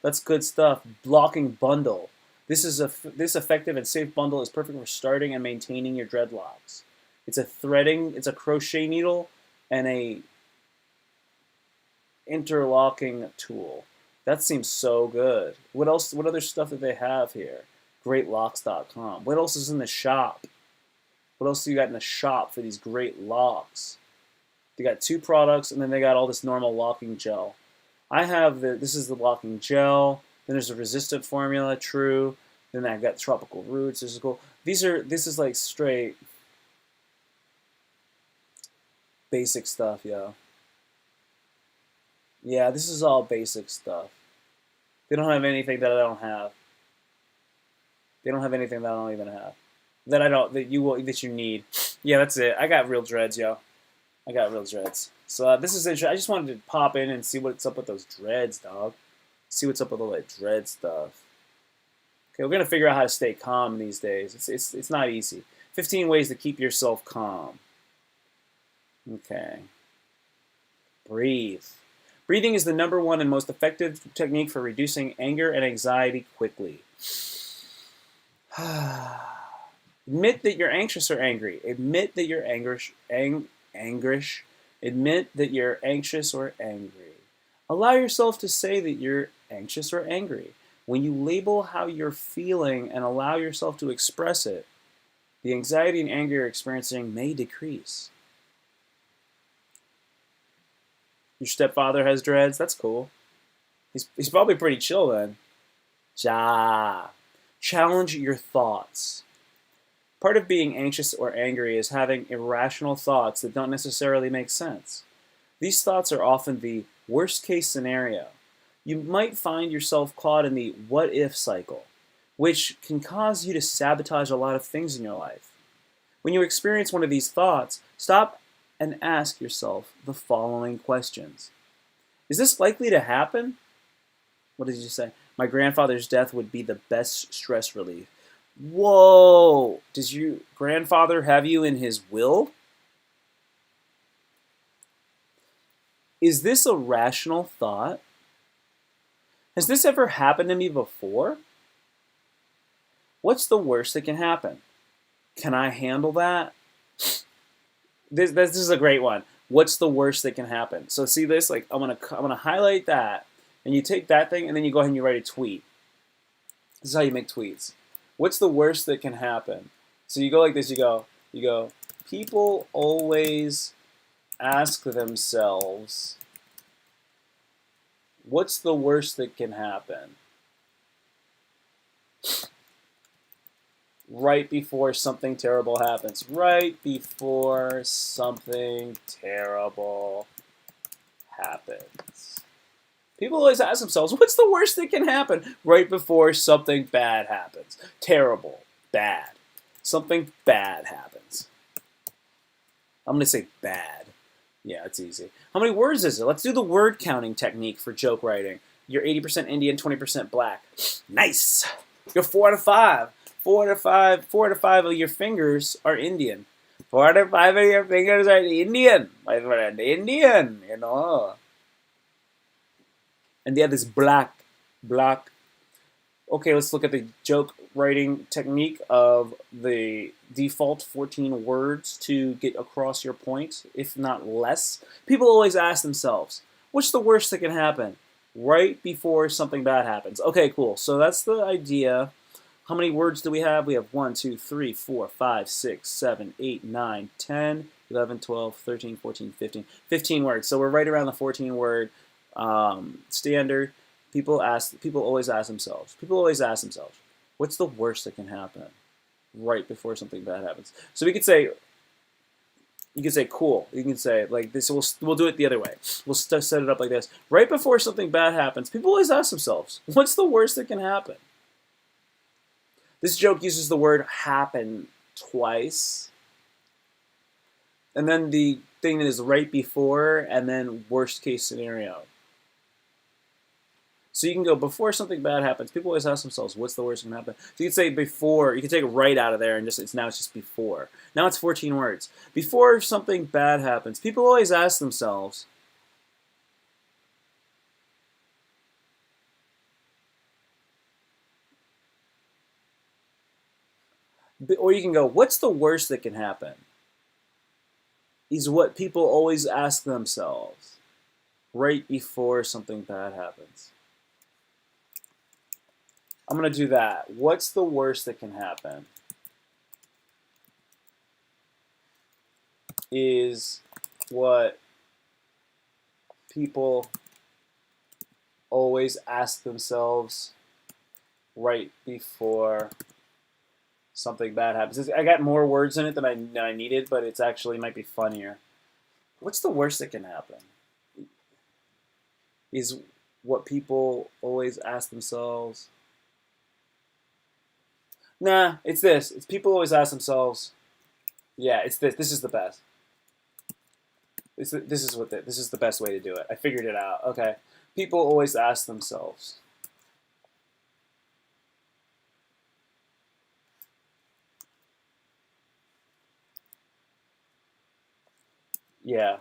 That's good stuff. Blocking bundle. This effective and safe bundle is perfect for starting and maintaining your dreadlocks. It's a crochet needle and a interlocking tool. That seems so good. What else? What other stuff do they have here? Greatlocks.com. What else is in the shop? What else do you got in the shop for these great locks? They got two products, and then they got all this normal locking gel. This is the locking gel. Then there's a resistant formula, True. Then I've got tropical roots. This is cool. This is like straight basic stuff, yo. Yeah, this is all basic stuff. They don't have anything that I don't have. They don't have anything that I don't even have. That you need. Yeah, that's it. I got real dreads, yo. I got real dreads. So this is interesting. I just wanted to pop in and see what's up with those dreads, dog. See what's up with all that dread stuff. Okay, we're gonna figure out how to stay calm these days. It's not easy. 15 ways to keep yourself calm. Okay. Breathe. Breathing is the #1 and most effective technique for reducing anger and anxiety quickly. Admit that you're anxious or angry. Admit that you're anguish. Admit that you're anxious or angry. Allow yourself to say that you're anxious or angry. When you label how you're feeling and allow yourself to express it, the anxiety and anger you're experiencing may decrease. Your stepfather has dreads? That's cool. He's probably pretty chill then. Challenge your thoughts. Part of being anxious or angry is having irrational thoughts that don't necessarily make sense. These thoughts are often the worst case scenario. You might find yourself caught in the what if cycle, which can cause you to sabotage a lot of things in your life. When you experience one of these thoughts, stop and ask yourself the following questions. Is this likely to happen? What did you say? My grandfather's death would be the best stress relief. Whoa! Does your grandfather have you in his will? Is this a rational thought? Has this ever happened to me before? What's the worst that can happen? Can I handle that? This is a great one. What's the worst that can happen? So see this? Like I'm gonna highlight that, and you take that thing, and then you go ahead and you write a tweet. This is how you make tweets. What's the worst that can happen? So you go like this. You go. People always ask themselves, what's the worst that can happen? Right before something terrible happens. Right before something terrible happens. People always ask themselves, what's the worst that can happen? Right before something bad happens. Terrible. Bad. Something bad happens. I'm going to say bad. Yeah, it's easy. How many words is it? Let's do the word counting technique for joke writing. You're 80% Indian, 20% black. Nice. You're 4 out of 5. 4 out of 5 of your fingers are Indian. 4 out of 5 of your fingers are Indian, my friend. Indian, you know. And the other is black. Black. Okay, let's look at the joke writing technique of the default 14 words to get across your point, if not less. People always ask themselves, what's the worst that can happen? Right before something bad happens. Okay, cool. So that's the idea. How many words do we have? We have 1, 2, 3, 4, 5, 6, 7, 8, 9, 10, 11, 12, 13, 14, 15. 15 words. So we're right around the 14 word standard. People always ask themselves, what's the worst that can happen right before something bad happens? So we could say, you can say cool. You can say like this. We'll do it the other way. We'll set it up like this. Right before something bad happens, people always ask themselves, what's the worst that can happen? This joke uses the word happen twice. And then the thing that is right before, and then worst case scenario. So you can go before something bad happens. People always ask themselves, what's the worst that can happen? So you can say before. You can take right out of there and now it's just before. Now it's 14 words. Before something bad happens, people always ask themselves, or you can go, what's the worst that can happen? Is what people always ask themselves right before something bad happens. I'm going to do that. What's the worst that can happen? Is what people always ask themselves right before something bad happens. I got more words in it than I needed, but it's actually might be funnier. What's the worst that can happen? Is what people always ask themselves. Nah, it's this. It's people always ask themselves. Yeah, it's this. This is the best. This is the best way to do it. I figured it out. Okay. People always ask themselves. Yeah.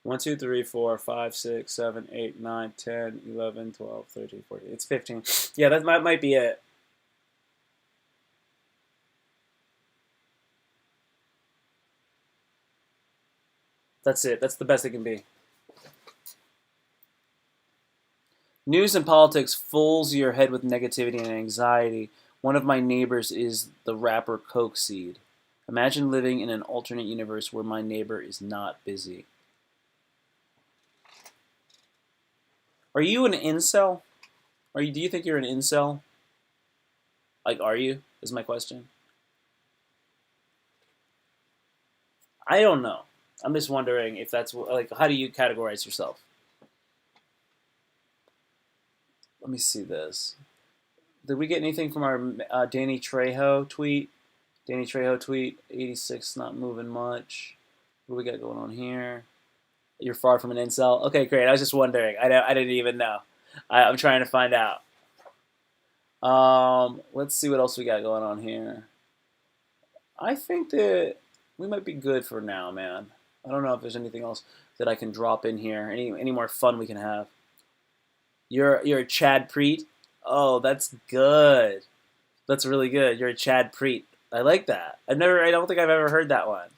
One, 2, 3, 4, 5, 6, 7, 8, 9, 10, 11, 12, 13, 14. It's 15. Yeah, that might be it. That's it. That's the best it can be. News and politics fills your head with negativity and anxiety. One of my neighbors is the rapper Coke Seed. Imagine living in an alternate universe where my neighbor is not busy. Are you an incel? Do you think you're an incel? Like, are you? Is my question. I don't know. I'm just wondering if that's like, how do you categorize yourself? Let me see this. Did we get anything from our Danny Trejo tweet? Danny Trejo tweet, 86, not moving much. What do we got going on here? You're far from an incel. Okay, great. I was just wondering. I didn't even know. I'm trying to find out. Let's see what else we got going on here. I think that we might be good for now, man. I don't know if there's anything else that I can drop in here. Any more fun we can have. You're a Chad Preet. Oh, that's good. That's really good. You're a Chad Preet. I like that. I don't think I've ever heard that one,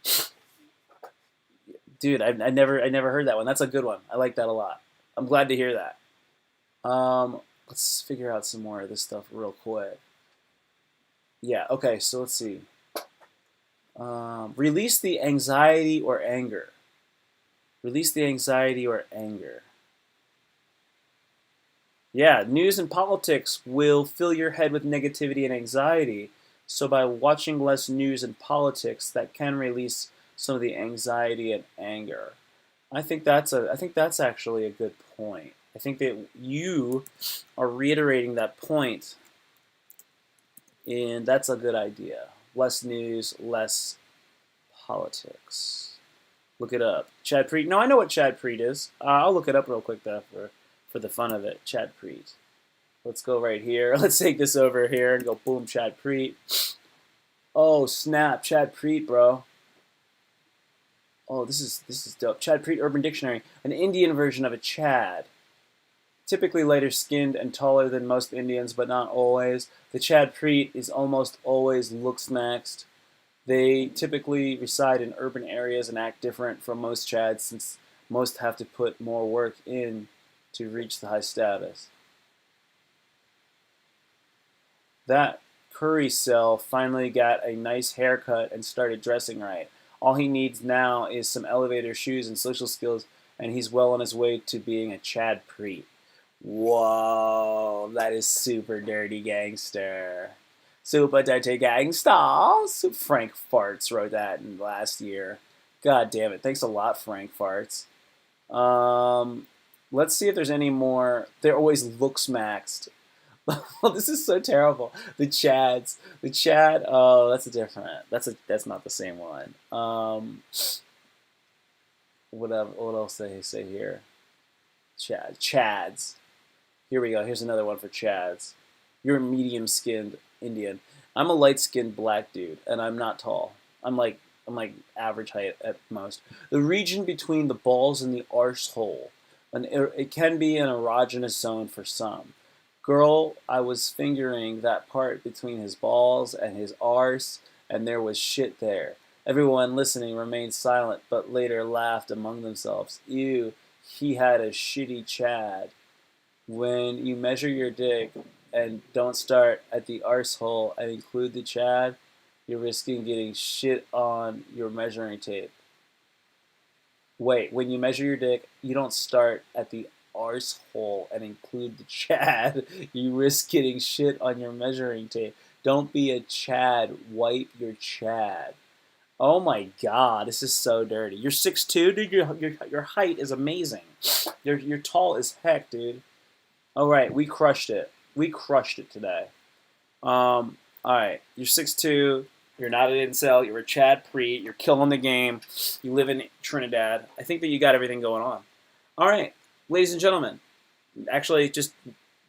dude. I never heard that one. That's a good one. I like that a lot. I'm glad to hear that. Let's figure out some more of this stuff real quick. Yeah. Okay. So let's see. Release the anxiety or anger. Release the anxiety or anger. Yeah, news and politics will fill your head with negativity and anxiety. So by watching less news and politics, that can release some of the anxiety and anger. I think that's actually a good point. I think that you are reiterating that point, and that's a good idea. Less news, less politics. Look it up. Chad Preet. No, I know what Chad Preet is. I'll look it up real quick though for the fun of it. Chad Preet. Let's go right here. Let's take this over here and go boom, Chad Preet. Oh snap, Chad Preet, bro. Oh, this is dope. Chad Preet Urban Dictionary, an Indian version of a Chad. Typically lighter skinned and taller than most Indians, but not always. The Chad Preet is almost always looks maxed. They typically reside in urban areas and act different from most Chads since most have to put more work in to reach the high status. That curry cell finally got a nice haircut and started dressing right. All he needs now is some elevator shoes and social skills, and he's well on his way to being a Chad Preet. Whoa, that is super dirty gangster. Super dirty gangsta. Frank Farts wrote that in last year. God damn it. Thanks a lot, Frank Farts. Let's see if there's any more. They're always looks maxed. Oh, this is so terrible. The Chads, the Chad. Oh, that's a different. That's not the same one. What else they say here? Chads. Here we go. Here's another one for Chads. You're a medium-skinned Indian. I'm a light-skinned black dude, and I'm not tall. I'm like average height at most. The region between the balls and the arsehole, and it can be an erogenous zone for some. Girl, I was fingering that part between his balls and his arse, and there was shit there. Everyone listening remained silent, but later laughed among themselves. Ew, he had a shitty Chad. When you measure your dick and don't start at the arsehole and include the Chad, you're risking getting shit on your measuring tape. Wait, when you measure your dick, you don't start at the arsehole and include the Chad. You risk getting shit on your measuring tape. Don't be a Chad. Wipe your Chad. Oh my God, this is so dirty. You're 6'2", dude. Your height is amazing. You're tall as heck, dude. All right, we crushed it. We crushed it today. All right, you're 6'2". You're not an incel. You're a Chad Preet. You're killing the game. You live in Trinidad. I think that you got everything going on. All right, ladies and gentlemen. Actually, just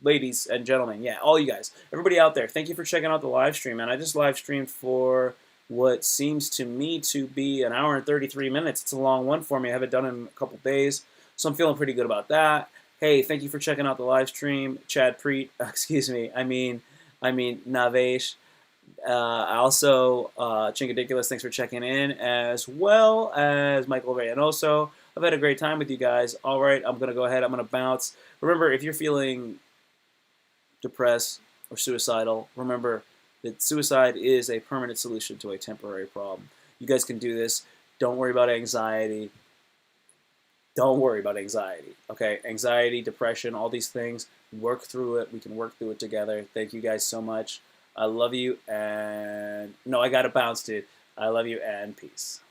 ladies and gentlemen. Yeah, all you guys. Everybody out there, thank you for checking out the live stream, man. I just live streamed for what seems to me to be an hour and 33 minutes. It's a long one for me. I haven't done it in a couple days, so I'm feeling pretty good about that. Hey, thank you for checking out the live stream, Chad Preet. Excuse me. I mean Navesh. I also, Chinkadiculous, thanks for checking in, as well as Michael Reynoso. I've had a great time with you guys. All right, I'm going to go ahead. I'm going to bounce. Remember, if you're feeling depressed or suicidal, remember that suicide is a permanent solution to a temporary problem. You guys can do this. Don't worry about anxiety. Don't worry about anxiety, okay? Anxiety, depression, all these things, work through it. We can work through it together. Thank you guys so much. I love you, and no, I got to bounce, dude. I love you, and peace.